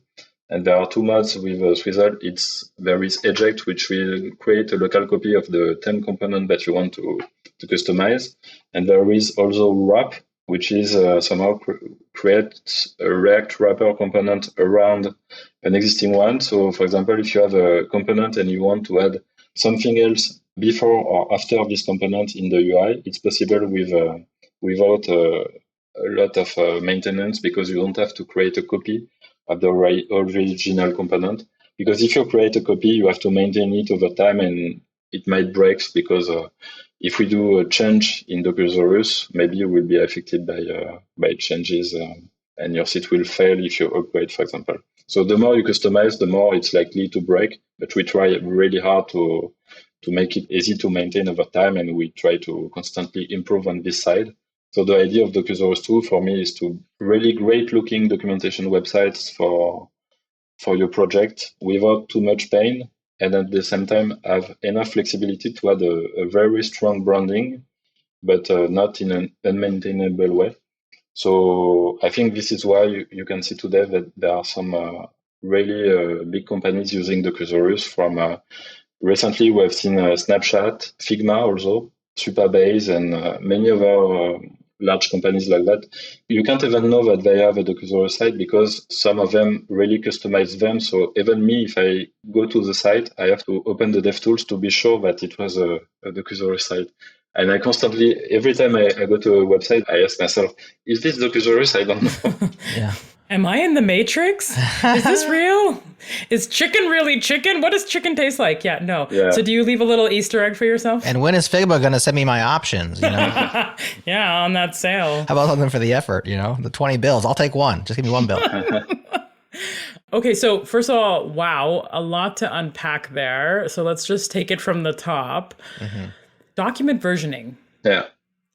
And there are 2 modes with Swizzle. There is eject, which will create a local copy of the theme component that you want to customize. And there is also wrap, which is somehow create a React wrapper component around an existing one. So for example, if you have a component and you want to add something else before or after this component in the UI, it's possible without a lot of maintenance, because you don't have to create a copy of the original component. Because if you create a copy, you have to maintain it over time, and it might break, because if we do a change in Docusaurus, maybe you will be affected by changes, and your site will fail if you upgrade, for example. So the more you customize, the more it's likely to break. But we try really hard to make it easy to maintain over time, and we try to constantly improve on this side. So the idea of Docusaurus 2 for me is to really great looking documentation websites for for your project without too much pain, and at the same time have enough flexibility to add a very strong branding, but not in an unmaintainable way. So I think this is why you can see today that there are some really big companies using Docusaurus. From recently, we have seen Snapchat, Figma also, Supabase, and many other large companies like that. You can't even know that they have a Docusaurus site because some of them really customize them. So even me, if I go to the site, I have to open the DevTools to be sure that it was a Docusaurus site. And I constantly, every time I go to a website, I ask myself, is this Docusaurus? I don't know. Yeah. Am I in the Matrix? Is this real? Is chicken really chicken? What does chicken taste like? Yeah, no. Yeah. So do you leave a little Easter egg for yourself? And when is Figma going to send me my options, you know? Yeah, on that sale. How about something for the effort, you know? The 20 bills. I'll take one. Just give me one bill. Okay, so first of all, wow, a lot to unpack there. So let's just take it from the top. Mm-hmm. Document versioning. Yeah.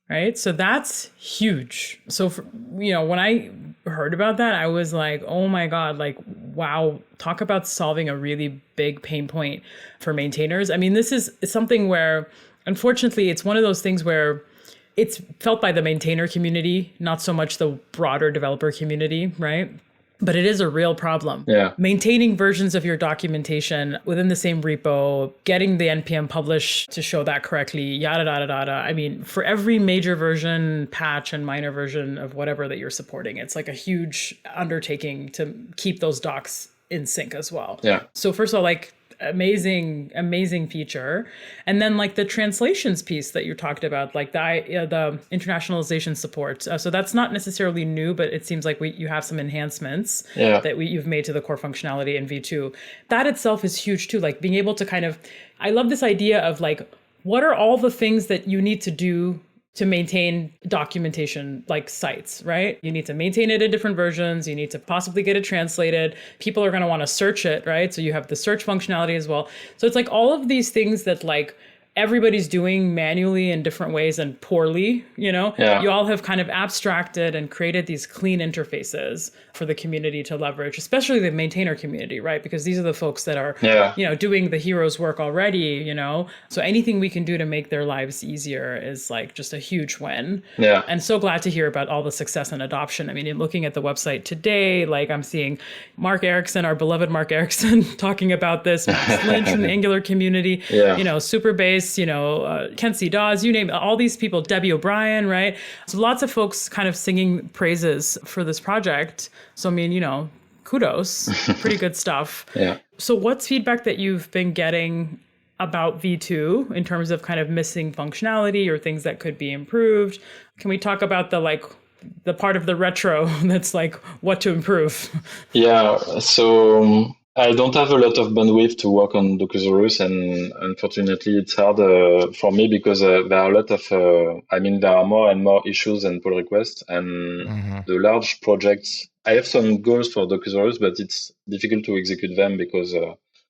Right. So that's huge. So, when I heard about that, I was like, oh my God, like, wow, talk about solving a really big pain point for maintainers. I mean, this is something where, unfortunately, it's one of those things where it's felt by the maintainer community, not so much the broader developer community, right? But it is a real problem. Yeah. Maintaining versions of your documentation within the same repo, getting the NPM publish to show that correctly, yada, yada, yada. I mean, for every major version, patch, and minor version of whatever that you're supporting, it's like a huge undertaking to keep those docs in sync as well. Yeah. So first of all, like, amazing feature. And then like the translations piece that you talked about, like the internationalization support. So that's not necessarily new, but it seems like you have some enhancements that you've made to the core functionality in V2. That itself is huge too. Like being able to kind of, I love this idea of like, what are all the things that you need to do to maintain documentation like sites, right? You need to maintain it in different versions. You need to possibly get it translated. People are going to want to search it, right? So you have the search functionality as well. So it's like all of these things that like everybody's doing manually in different ways and poorly, you know? Yeah. You all have kind of abstracted and created these clean interfaces for the community to leverage, especially the maintainer community, right? Because these are the folks that are, doing the hero's work already, you know? So anything we can do to make their lives easier is like just a huge win. Yeah. And so glad to hear about all the success and adoption. I mean, in looking at the website today, like I'm seeing Mark Erickson, our beloved Mark Erickson, talking about this, Max Lynch from the Angular community, Superbase, Kent C. Dawes, you name it, all these people, Debbie O'Brien, right? So lots of folks kind of singing praises for this project. So, I mean, kudos, pretty good stuff. Yeah. So what's feedback that you've been getting about V2 in terms of kind of missing functionality or things that could be improved? Can we talk about the part of the retro that's like what to improve? Yeah. So I don't have a lot of bandwidth to work on Docusaurus, and unfortunately, it's hard for me because there are a lot of, there are more and more issues and pull requests, and the large projects. I have some goals for Docusaurus, but it's difficult to execute them because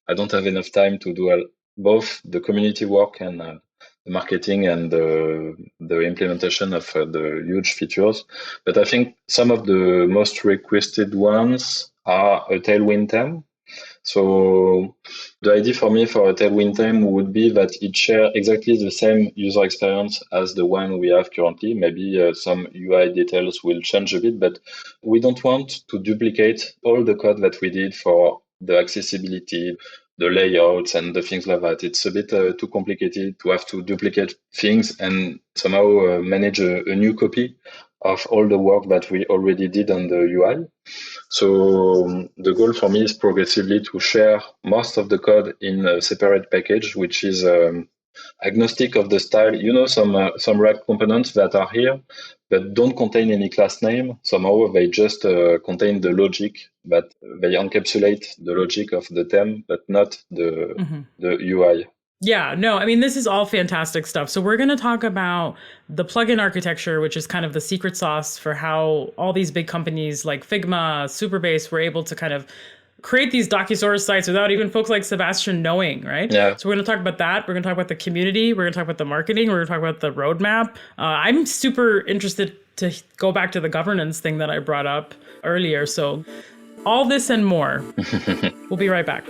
I don't have enough time to do both the community work and the marketing and the implementation of the huge features. But I think some of the most requested ones are a Tailwind theme. So the idea for me for a Tailwind theme would be that it shares exactly the same user experience as the one we have currently. Maybe some UI details will change a bit, but we don't want to duplicate all the code that we did for the accessibility, the layouts, and the things like that. It's a bit too complicated to have to duplicate things and somehow manage a new copy of all the work that we already did on the UI. So the goal for me is progressively to share most of the code in a separate package, which is agnostic of the style. Some React components that are here, but don't contain any class name. Somehow they just contain the logic, but they encapsulate the logic of the theme, but not the UI. Yeah, no, I mean, this is all fantastic stuff. So we're going to talk about the plugin architecture, which is kind of the secret sauce for how all these big companies like Figma, Superbase were able to kind of create these Docusaurus sites without even folks like Sebastian knowing, right? Yeah. So we're going to talk about that. We're going to talk about the community. We're going to talk about the marketing. We're going to talk about the roadmap. I'm super interested to go back to the governance thing that I brought up earlier. So All this and more. We'll be right back.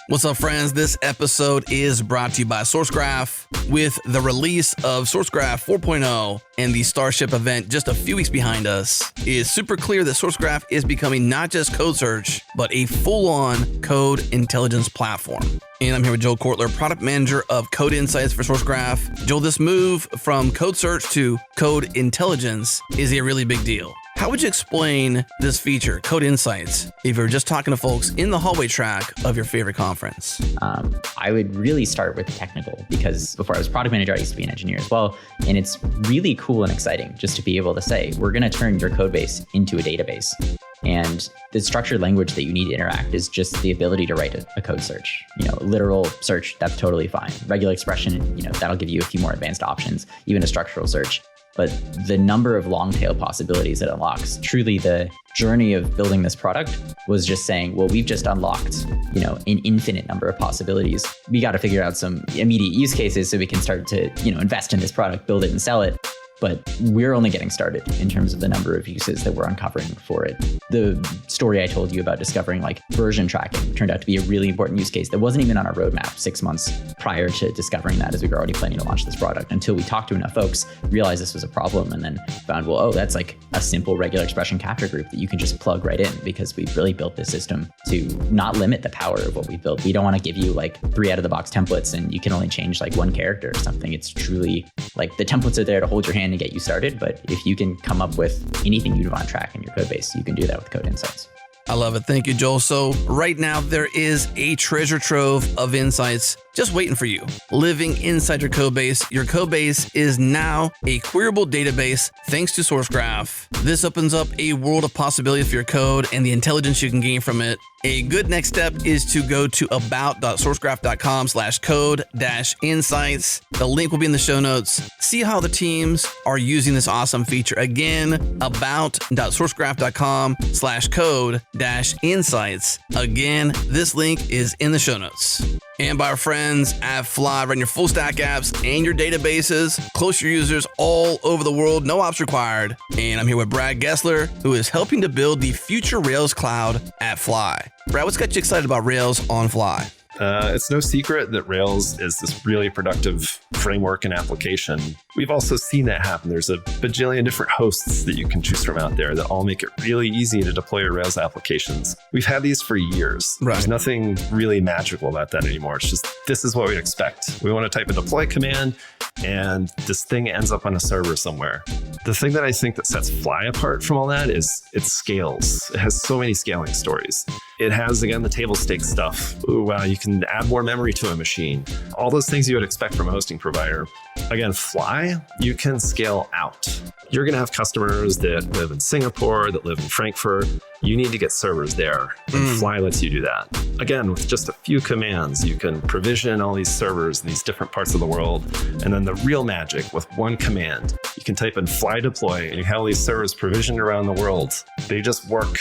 What's up, friends? This episode is brought to you by SourceGraph. With the release of SourceGraph 4.0 and the Starship event just a few weeks behind us, it is super clear that SourceGraph is becoming not just code search, but a full-on code intelligence platform. And I'm here with Joel Kortler, product manager of Code Insights for SourceGraph. Joel, this move from code search to code intelligence is a really big deal. How would you explain this feature, Code Insights, if you're just talking to folks in the hallway track of your favorite conference? I would really start with the technical, because before I was product manager, I used to be an engineer as well. And it's really cool and exciting just to be able to say, we're going to turn your code base into a database. And the structured language that you need to interact is just the ability to write a code search. Literal search, that's totally fine. Regular expression, that'll give you a few more advanced options, even a structural search. But the number of long tail possibilities it unlocks, truly the journey of building this product was just saying, well, we've just unlocked, an infinite number of possibilities. We got to figure out some immediate use cases so we can start to, invest in this product, build it and sell it. But we're only getting started in terms of the number of uses that we're uncovering for it. The story I told you about discovering version tracking turned out to be a really important use case that wasn't even on our roadmap 6 months prior to discovering that, as we were already planning to launch this product, until we talked to enough folks, realized this was a problem, and then found, that's a simple regular expression capture group that you can just plug right in, because we've really built this system to not limit the power of what we've built. We don't want to give you 3 out of the box templates and you can only change 1 character or something. It's truly the templates are there to hold your hand and get you started, but if you can come up with anything you'd want to track in your code base, you can do that with Code Insights. I love it. Thank you, Joel. So right now there is a treasure trove of insights just waiting for you, living inside your code base. Your code base is now a queryable database thanks to SourceGraph. This opens up a world of possibilities for your code and the intelligence you can gain from it. A good next step is to go to about.sourcegraph.com/code-insights. The link will be in the show notes. See how the teams are using this awesome feature. Again, about.sourcegraph.com/code-insights. Again, this link is in the show notes. And by our friends at Fly, run your full stack apps and your databases, close your users all over the world, no ops required. And I'm here with Brad Gessler, who is helping to build the future Rails cloud at Fly. Brad, what's got you excited about Rails on Fly? It's no secret that Rails is this really productive framework and application. We've also seen that happen. There's a bajillion different hosts that you can choose from out there that all make it really easy to deploy your Rails applications. We've had these for years. Right. There's nothing really magical about that anymore. It's just, this is what we'd expect. We want to type a deploy command and this thing ends up on a server somewhere. The thing that I think that sets Fly apart from all that is it scales. It has so many scaling stories. It has, again, the table stakes stuff. Ooh, wow, you can add more memory to a machine. All those things you would expect from a hosting provider. Again, Fly, you can scale out. You're going to have customers that live in Singapore, that live in Frankfurt. You need to get servers there, and Fly lets you do that. Again, with just a few commands, you can provision all these servers in these different parts of the world. And then the real magic, with one command, you can type in Fly deploy, and you have all these servers provisioned around the world. They just work.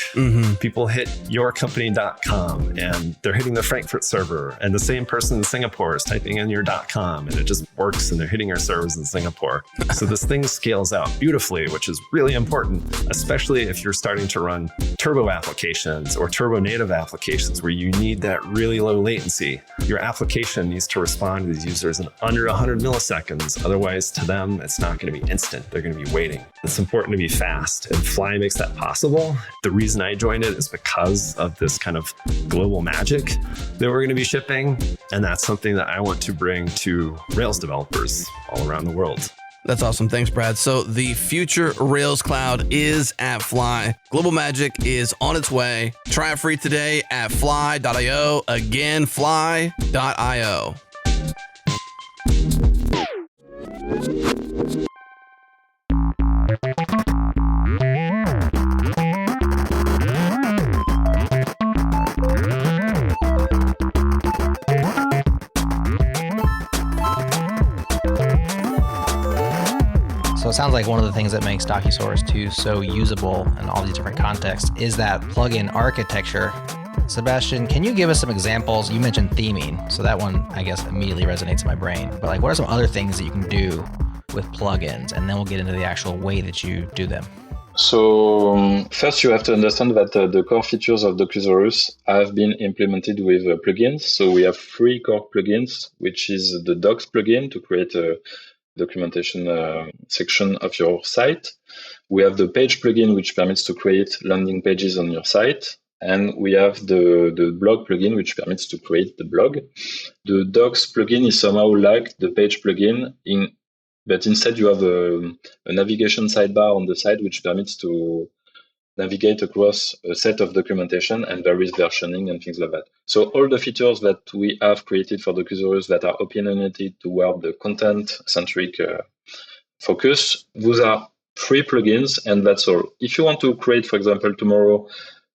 People hit yourcompany.com, and they're hitting the Frankfurt server, and the same person in Singapore is typing in your .com, and it just works, and they're hitting our servers in Singapore. So this thing scales out beautifully, which is really important, especially if you're starting to run turbo applications or turbo native applications where you need that really low latency. Your application needs to respond to these users in under 100 milliseconds. Otherwise, to them, it's not going to be instant. They're going to be waiting. It's important to be fast, and Fly makes that possible. The reason I joined it is because of this kind of global magic that we're going to be shipping, and that's something that I want to bring to Rails developers all around the world. That's awesome. Thanks, Brad. So the future Rails cloud is at Fly. Global Magic is on its way. Try it free today at fly.io. Again, fly.io. So it sounds like one of the things that makes Docusaurus 2 so usable in all these different contexts is that plugin architecture. Sebastian, can you give us some examples? You mentioned theming, so that one, I guess, immediately resonates in my brain. But like, what are some other things that you can do with plugins? And then we'll get into the actual way that you do them. So first, you have to understand that the core features of Docusaurus have been implemented with plugins. So we have 3 core plugins, which is the Docs plugin to create a documentation section of your site. We have the Page plugin, which permits to create landing pages on your site. And we have the Blog plugin, which permits to create the blog. The Docs plugin is somehow like the Page plugin, but instead you have a navigation sidebar on the side, which permits to navigate across a set of documentation and various versioning and things like that. So all the features that we have created for Docusaurus that are opinionated toward the content-centric focus, those are 3 plugins, and that's all. If you want to create, for example, tomorrow,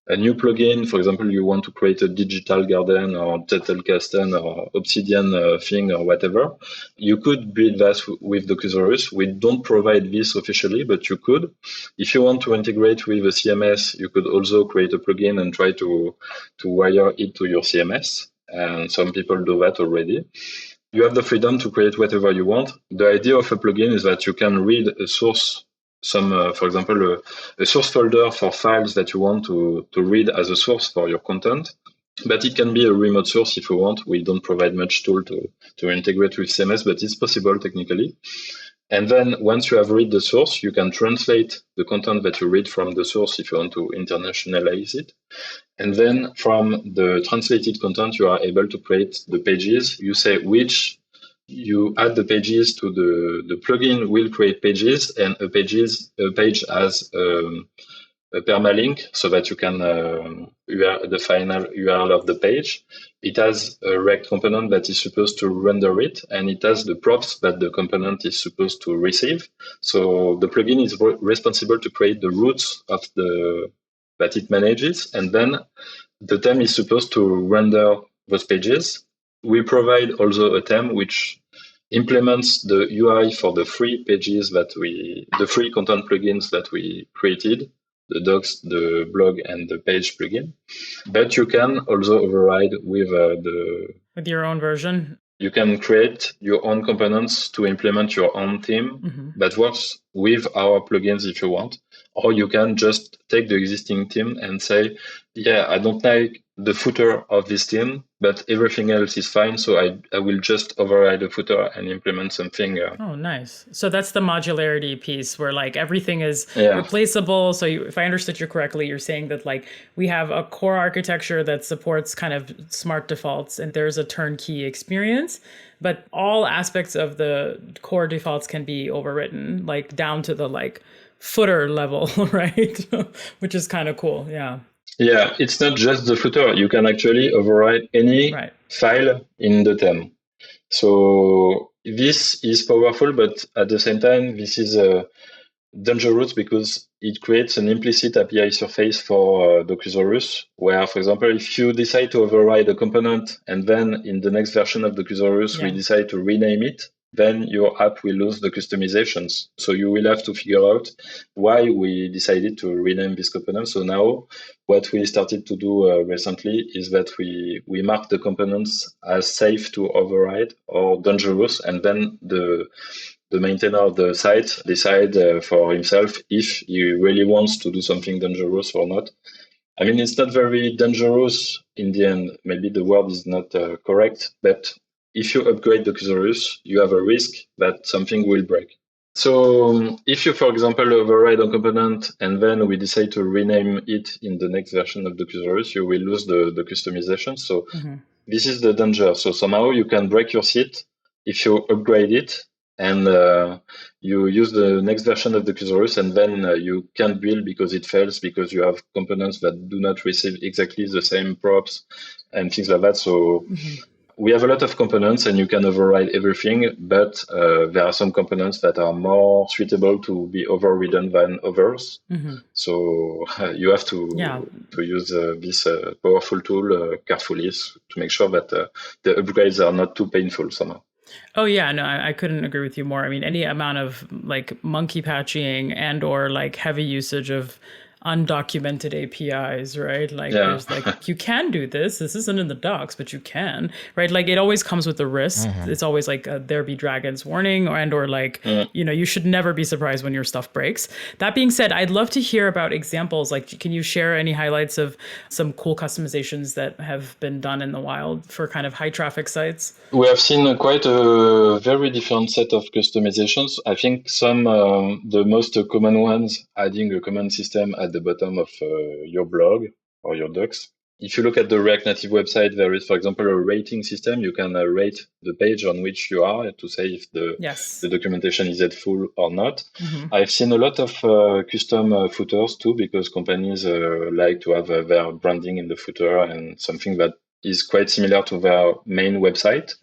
a new plugin, for example, you want to create a digital garden or Zettelkasten or Obsidian thing or whatever, you could build that with Docusaurus. We don't provide this officially, but you could. If you want to integrate with a CMS, you could also create a plugin and try to wire it to your CMS. And some people do that already. You have the freedom to create whatever you want. The idea of a plugin is that you can read a source, for example, a source folder for files that you want to read as a source for your content. But it can be a remote source if you want. We don't provide much tool to integrate with CMS, but it's possible technically. And then once you have read the source, you can translate the content that you read from the source if you want to internationalize it. And then from the translated content, you are able to create the pages. You say which, you add the pages to the plugin will create pages, and a page has a permalink so that you can the final URL of the page. It has a React component that is supposed to render it, and it has the props that the component is supposed to receive. So the plugin is responsible to create the routes of that it manages, and then the theme is supposed to render those pages. We provide also a theme which implements the UI for the 3 pages the 3 content plugins that we created, the Docs, the Blog, and the Page plugin. But you can also override with with your own version. You can create your own components to implement your own theme that works with our plugins if you want. Or you can just take the existing theme and say, yeah, I don't like the footer of this theme, but everything else is fine. So I will just override the footer and implement something. Oh, nice. So that's the modularity piece where like everything is replaceable. So if I understood you correctly, you're saying that like we have a core architecture that supports kind of smart defaults and there's a turnkey experience, but all aspects of the core defaults can be overwritten, like down to the like footer level, right? Which is kind of cool. Yeah. Yeah, it's not just the footer. You can actually override any file in the theme. So this is powerful, but at the same time, this is dangerous because it creates an implicit API surface for Docusaurus, where, for example, if you decide to override a component and then in the next version of Docusaurus, we decide to rename it, then your app will lose the customizations. So you will have to figure out why we decided to rename this component. So now what we started to do recently is that we mark the components as safe to override or dangerous, and then the maintainer of the site decide for himself if he really wants to do something dangerous or not. I mean, it's not very dangerous in the end. Maybe the word is not correct, but if you upgrade Docusaurus, you have a risk that something will break. So if you, for example, override a component and then we decide to rename it in the next version of Docusaurus, you will lose the customization. So this is the danger. So somehow you can break your site if you upgrade it and you use the next version of Docusaurus, and then you can't build because it fails because you have components that do not receive exactly the same props and things like that. So we have a lot of components and you can override everything, but there are some components that are more suitable to be overridden than others. So you have to use this powerful tool carefully to make sure that the upgrades are not too painful somehow. Oh yeah, no, I couldn't agree with you more. I mean, any amount of like monkey patching and or like heavy usage of undocumented APIs, right? Like Yeah. there's like you can do this. This isn't in the docs, but you can, right? Like it always comes with a risk. It's always like there be dragons warning or like you should never be surprised when your stuff breaks. That being said, I'd love to hear about examples. Like, can you share any highlights of some cool customizations that have been done in the wild for kind of high traffic sites? We have seen quite a very different set of customizations. I think some the most common ones, adding a command system at the bottom of your blog or your docs. If you look at the React Native website, there is, for example, a rating system. You can rate the page on which you are to say if the documentation is at full or not. I've seen a lot of custom footers too, because companies like to have their branding in the footer and something that is quite similar to their main website.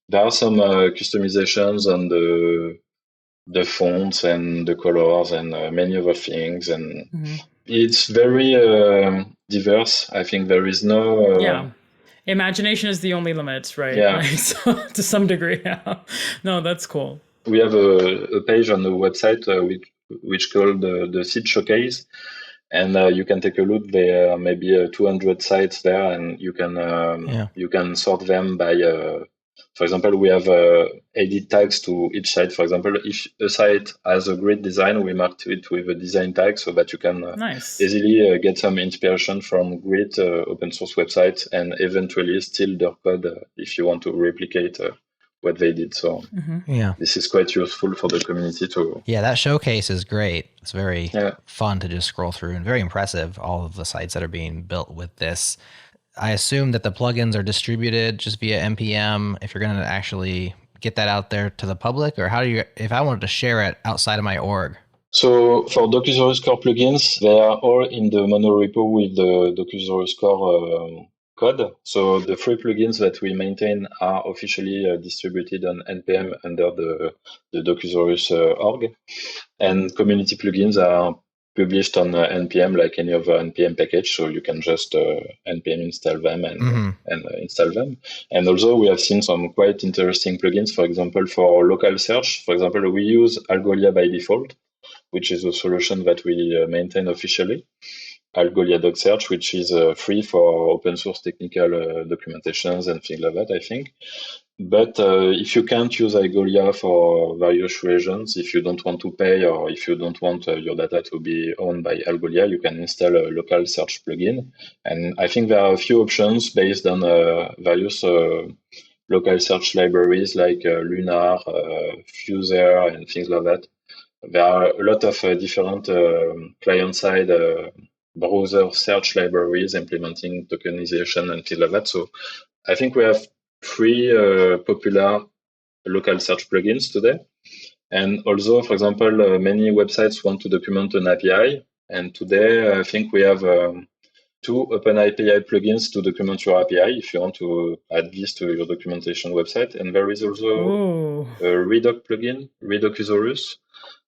There are some customizations on the fonts and the colors and many other things, and it's very diverse. I think there is no imagination is the only limit, right? Yeah. Like, so, to some degree. No, that's cool. We have a page on the website which called the seed showcase. And you can take a look. There are maybe 200 sites there, and you can sort them by. For example, we have edit tags to each site. For example, if a site has a great design, we mark it with a design tag so that you can easily get some inspiration from great open source websites and eventually steal their code if you want to replicate what they did. So this is quite useful for the community too. Yeah, that showcase is great. It's very fun to just scroll through and very impressive, all of the sites that are being built with this. I assume that the plugins are distributed just via NPM if you're going to actually get that out there to the public, or how do you, if I wanted to share it outside of my org? So for Docusaurus core plugins, they are all in the monorepo with the Docusaurus core code. So the free plugins that we maintain are officially distributed on NPM under the Docusaurus org. And community plugins are published on NPM like any other NPM package. So you can just NPM install them and install them. And also we have seen some quite interesting plugins, for example, for local search. For example, we use Algolia by default, which is a solution that we maintain officially. Algolia Doc Search, which is free for open source technical documentations and things like that, I think. But if you can't use Algolia for various reasons, if you don't want to pay or if you don't want your data to be owned by Algolia, you can install a local search plugin. And I think there are a few options based on various local search libraries like Lunar, Fuser, and things like that. There are a lot of different client-side browser search libraries implementing tokenization and things like that. So I think we have 3 popular local search plugins today. And also, for example, many websites want to document an API. And today, I think we have 2 OpenAPI plugins to document your API if you want to add this to your documentation website. And there is also a Redoc plugin, Docusaurus,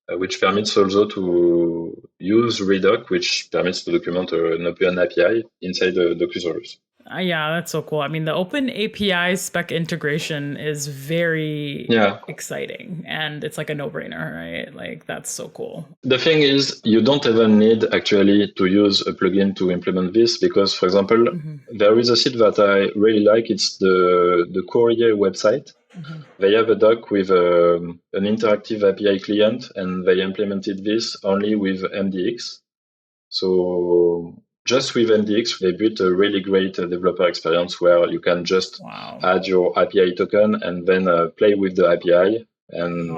which permits also to use Redoc, which permits to document an Open API inside the Docusaurus. Yeah, that's so cool. I mean, the Open API spec integration is very exciting, and it's like a no-brainer, right? Like, that's so cool. The thing is, you don't even need actually to use a plugin to implement this because, for example, there is a site that I really like. It's the Courier website. They have a doc with an interactive API client, and they implemented this only with MDX. So just with MDX, they built a really great developer experience where you can just add your API token and then play with the API. And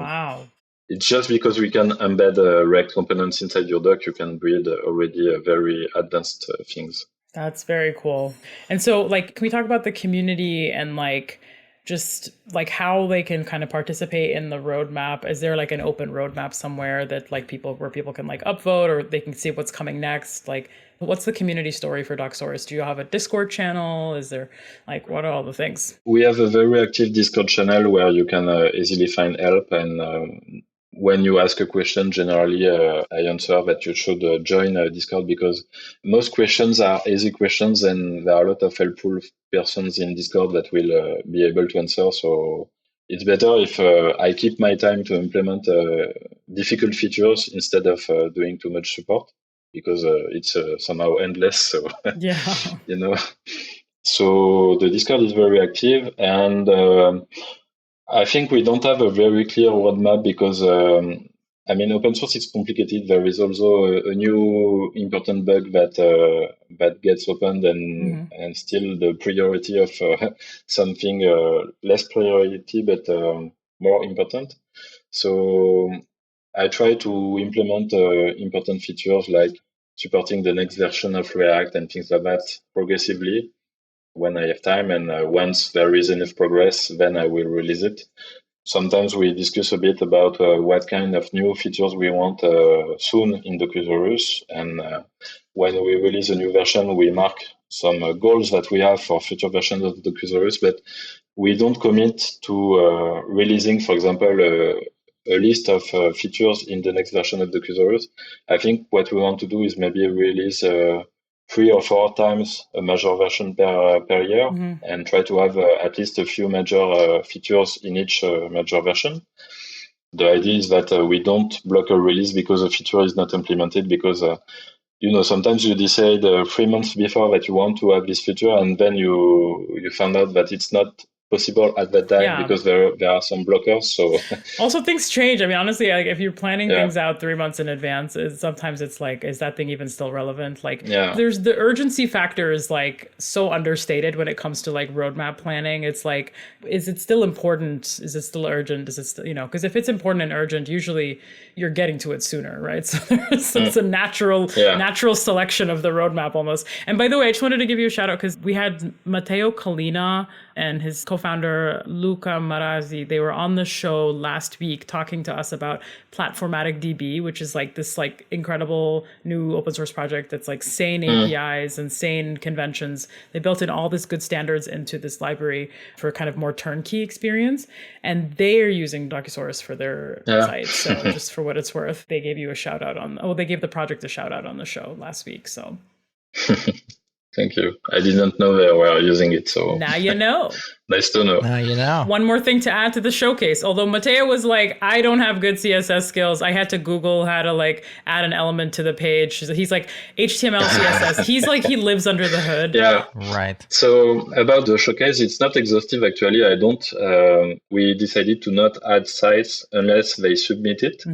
it's just because we can embed React components inside your doc, you can build already very advanced things. That's very cool. And so, like, can we talk about the community and like just like how they can kind of participate in the roadmap? Is there like an open roadmap somewhere that like people can like upvote or they can see what's coming next? Like, what's the community story for Docusaurus? Do you have a Discord channel? Is there like, what are all the things? We have a very active Discord channel where you can easily find help. And when you ask a question, generally I answer that you should join Discord because most questions are easy questions and there are a lot of helpful persons in Discord that will be able to answer. So it's better if I keep my time to implement difficult features instead of doing too much support, because it's somehow endless. So, Yeah. So the Discord is very active, and I think we don't have a very clear roadmap because, open source is complicated. There is also a new important bug that gets opened, and still the priority of something less priority but more important. So I try to implement important features like supporting the next version of React and things like that progressively when I have time, and once there is enough progress, then I will release it. Sometimes we discuss a bit about what kind of new features we want soon in Docusaurus, and when we release a new version, we mark some goals that we have for future versions of Docusaurus, but we don't commit to releasing, for example, a list of features in the next version of Docusaurus. I think what we want to do is maybe release 3 or 4 times a major version per year, and try to have at least a few major features in each major version. The idea is that we don't block a release because a feature is not implemented, because sometimes you decide 3 months before that you want to have this feature, and then you find out that it's not possible at that time because there are some blockers. So also things change. I mean, honestly, like if you're planning things out 3 months in advance, sometimes it's like, is that thing even still relevant? Like there's the urgency factor is like so understated when it comes to like roadmap planning. It's like, is it still important? Is it still urgent? Is it still, because if it's important and urgent, usually you're getting to it sooner, right? So it's a natural selection of the roadmap almost. And by the way, I just wanted to give you a shout out because we had Matteo Collina and his co-founder Luca Marazzi. They were on the show last week talking to us about Platformatic DB, which is like this like incredible new open source project that's like sane APIs and sane conventions. They built in all this good standards into this library for kind of more turnkey experience. And they are using Docusaurus for their site. So just for what it's worth, they gave you a shout out they gave the project a shout out on the show last week. So thank you. I didn't know they were using it, so now you know. Nice to know. Now you know. One more thing to add to the showcase. Although Matteo was like, I don't have good CSS skills. I had to Google how to like add an element to the page. He's like HTML, CSS. He's like, he lives under the hood. Yeah. Right. So about the showcase, it's not exhaustive actually. We decided to not add sites unless they submit it.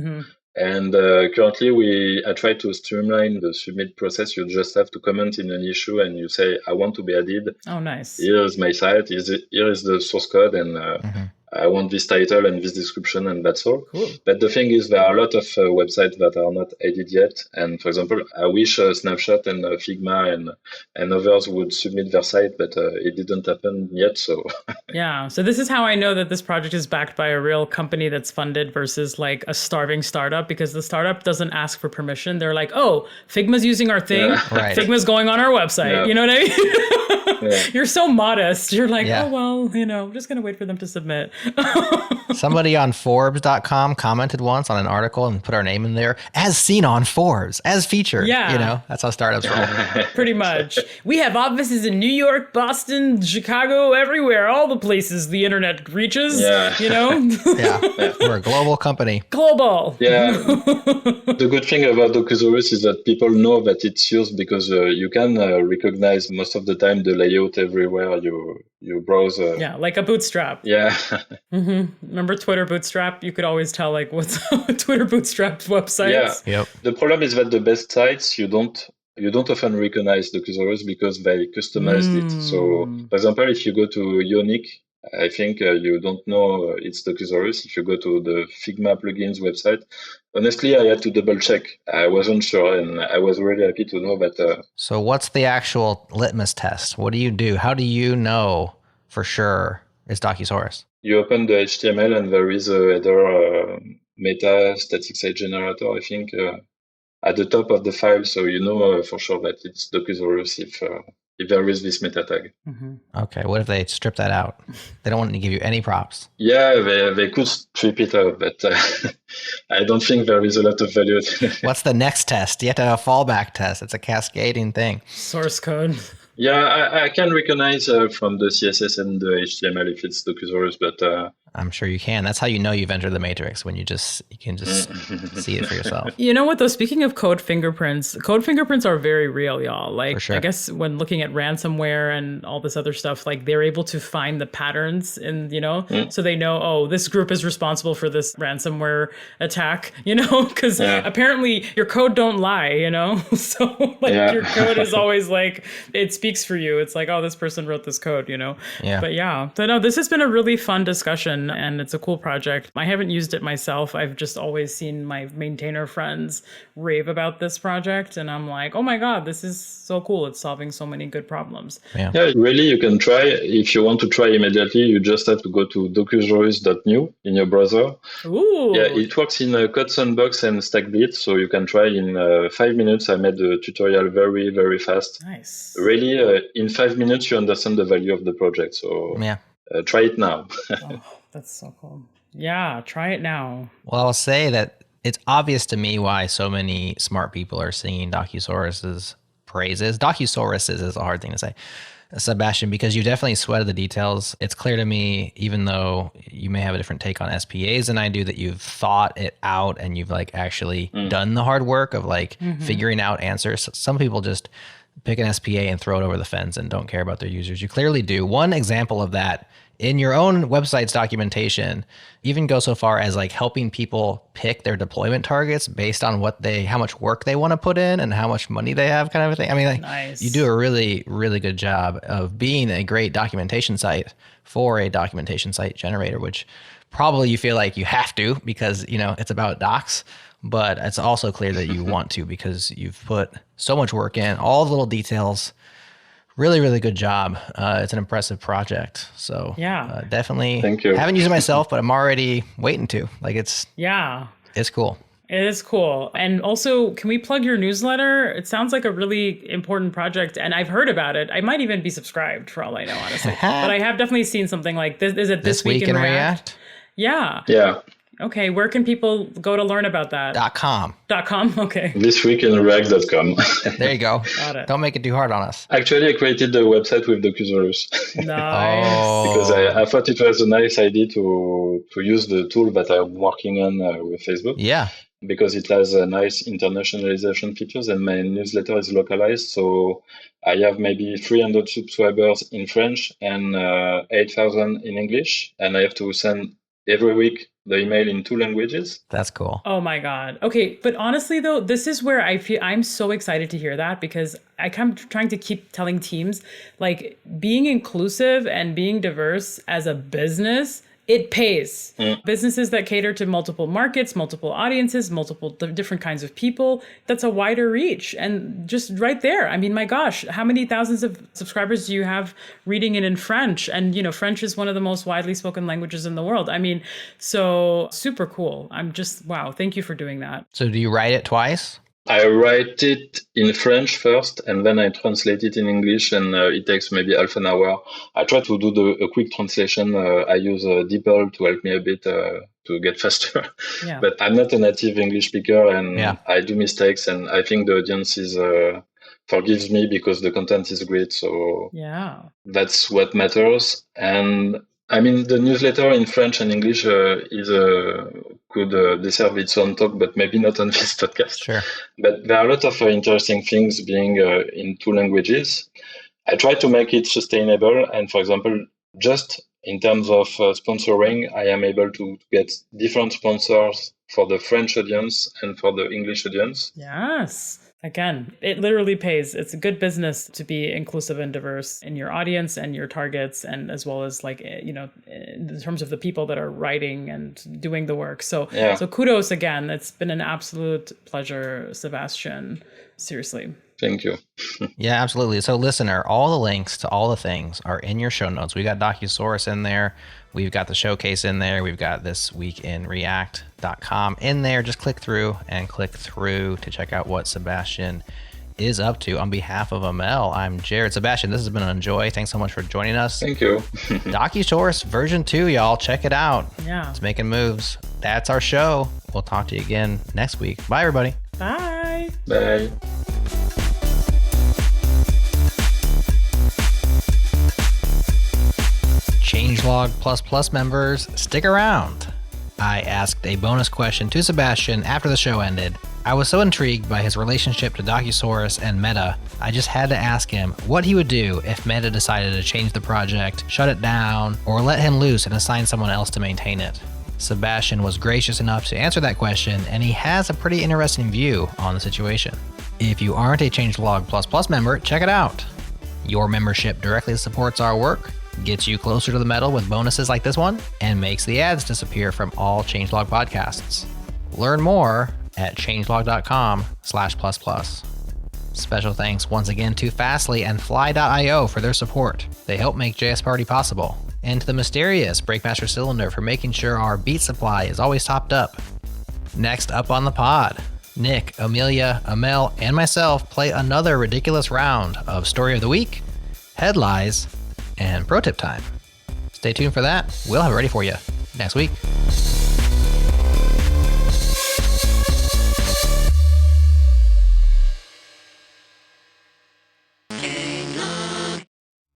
And currently, I try to streamline the submit process. You just have to comment in an issue and you say, I want to be added. Oh, nice. Here's my site. Here is the source code. And I want this title and this description, and that's all. Cool. But the thing is, there are a lot of websites that are not added yet. And for example, I wish Snapshot and Figma and others would submit their site, but it didn't happen yet. So yeah. So this is how I know that this project is backed by a real company that's funded versus like a starving startup, because the startup doesn't ask for permission. They're like, oh, Figma's using our thing. Right. Figma's going on our website. Yeah. You know what I mean? You're so modest. You're like, oh, well, I'm just going to wait for them to submit. Somebody on Forbes.com commented once on an article and put our name in there, as seen on Forbes, as featured. Yeah. That's how startups roll. Pretty much. We have offices in New York, Boston, Chicago, everywhere, all the places the internet reaches. Yeah. We're a global company. Global. Yeah. The good thing about Docusaurus is that people know that it's used because you can recognize most of the time the layout everywhere you browse. Like a bootstrap. Yeah. Remember Twitter Bootstrap? You could always tell like what's Twitter Bootstrap websites. Yeah. Yep. The problem is that the best sites you don't often recognize Docusaurus because they customized it. So, for example, if you go to Ionic, I think you don't know it's Docusaurus. If you go to the Figma plugins website, honestly, I had to double check. I wasn't sure, and I was really happy to know that. So what's the actual litmus test? What do you do? How do you know for sure it's Docusaurus? You open the HTML and there is a header meta static site generator, I think, at the top of the file. So you know for sure that it's Docusaurus if there is this meta tag. Okay, what if they strip that out? They don't want to give you any props. Yeah, they could strip it out, but I don't think there is a lot of value. What's the next test? You have to have a fallback test. It's a cascading thing. Source code. Yeah, I can recognize from the CSS and the HTML if it's Docusaurus, but I'm sure you can. That's how you know you've entered the matrix, when you can just see it for yourself. You know what though? Speaking of code fingerprints are very real, y'all. Like, sure. I guess when looking at ransomware and all this other stuff, like they're able to find the patterns in, so they know, oh, this group is responsible for this ransomware attack, because apparently your code don't lie, so your code is always like, it speaks for you. It's like, oh, this person wrote this code, Yeah. But yeah, so no, this has been a really fun discussion and it's a cool project. I haven't used it myself. I've just always seen my maintainer friends rave about this project. And I'm like, oh my God, this is so cool. It's solving so many good problems. Yeah, really, you can try. If you want to try immediately, you just have to go to docusaurus.new in your browser. Ooh. Yeah, it works in Code Sandbox and StackBlitz, so you can try in 5 minutes. I made the tutorial very, very fast. Nice. Really, in 5 minutes, you understand the value of the project. So try it now. Oh, that's so cool. Yeah, try it now. Well, I'll say that it's obvious to me why so many smart people are singing Docusaurus's praises. Docusaurus is a hard thing to say, Sebastian, because you definitely sweated the details. It's clear to me, even though you may have a different take on SPAs than I do, that you've thought it out and you've actually done the hard work of figuring out answers. Some people just pick an SPA and throw it over the fence and don't care about their users. You clearly do. One example of that in your own website's documentation even go so far as helping people pick their deployment targets based on how much work they want to put in and how much money they have, kind of a thing. I mean, nice. You do a really, really good job of being a great documentation site for a documentation site generator, which probably you feel like you have to because, it's about docs, but it's also clear that you want to because you've put so much work in, all the little details. Really, really good job. It's an impressive project. So definitely. Thank you. Haven't used it myself, but I'm already waiting to. It's cool. It is cool. And also, can we plug your newsletter? It sounds like a really important project, and I've heard about it. I might even be subscribed for all I know, honestly. But I have definitely seen something like this. Is it this week in React? Yeah. Yeah. Okay, where can people go to learn about that? .com. .com, okay. thisweekinreact.com. There you go. Got it. Don't make it too hard on us. Actually, I created the website with Docusaurus. Nice. Because I thought it was a nice idea to use the tool that I'm working on with Facebook. Yeah. Because it has a nice internationalization features and my newsletter is localized. So I have maybe 300 subscribers in French and 8,000 in English. And I have to send every week the email in 2 languages. That's cool. Oh my God. Okay. But honestly, though, this is where I feel I'm so excited to hear that because I'm trying to keep telling teams being inclusive and being diverse as a business, it pays. Businesses that cater to multiple markets, multiple audiences, multiple different kinds of people, that's a wider reach. And just right there, I mean, my gosh, how many thousands of subscribers do you have reading it in French? And, French is one of the most widely spoken languages in the world. I mean, so super cool. I'm just, wow, thank you for doing that. So do you write it twice? I write it in French first, and then I translate it in English, and it takes maybe half an hour. I try to do a quick translation. I use DeepL to help me a bit to get faster. Yeah. But I'm not a native English speaker, and I do mistakes, and I think the audience forgives me because the content is great. So that's what matters. And I mean, the newsletter in French and English could deserve its own talk, but maybe not on this podcast. Sure. But there are a lot of interesting things being in 2 languages. I try to make it sustainable. And for example, just in terms of sponsoring, I am able to get different sponsors for the French audience and for the English audience. Yes. Again, it literally pays. It's a good business to be inclusive and diverse in your audience and your targets, and as well as in terms of the people that are writing and doing the work. So kudos again. It's been an absolute pleasure, Sebastian. Seriously. Thank you. Yeah, absolutely. So listener, all the links to all the things are in your show notes. We got Docusaurus in there. We've got the showcase in there. We've got this weekinreact.com in there. Just click through to check out what Sebastian is up to. On behalf of Amel, I'm Jared. Sebastian, this has been an enjoy. Thanks so much for joining us. Thank you. Docusaurus version 2, y'all. Check it out. Yeah. It's making moves. That's our show. We'll talk to you again next week. Bye, everybody. Bye. Bye. Changelog++ members, stick around. I asked a bonus question to Sebastian after the show ended. I was so intrigued by his relationship to Docusaurus and Meta, I just had to ask him what he would do if Meta decided to change the project, shut it down, or let him loose and assign someone else to maintain it. Sebastian was gracious enough to answer that question, and he has a pretty interesting view on the situation. If you aren't a Changelog++ member, check it out. Your membership directly supports our work, gets you closer to the metal with bonuses like this one, and makes the ads disappear from all Changelog podcasts. Learn more at changelog.com/++. Special thanks once again to Fastly and Fly.io for their support. They help make JS Party possible. And to the mysterious Breakmaster Cylinder for making sure our beat supply is always topped up. Next up on the pod, Nick, Amelia, Amel, and myself play another ridiculous round of Story of the Week, Headlines, and Pro Tip Time. Stay tuned for that. We'll have it ready for you next week.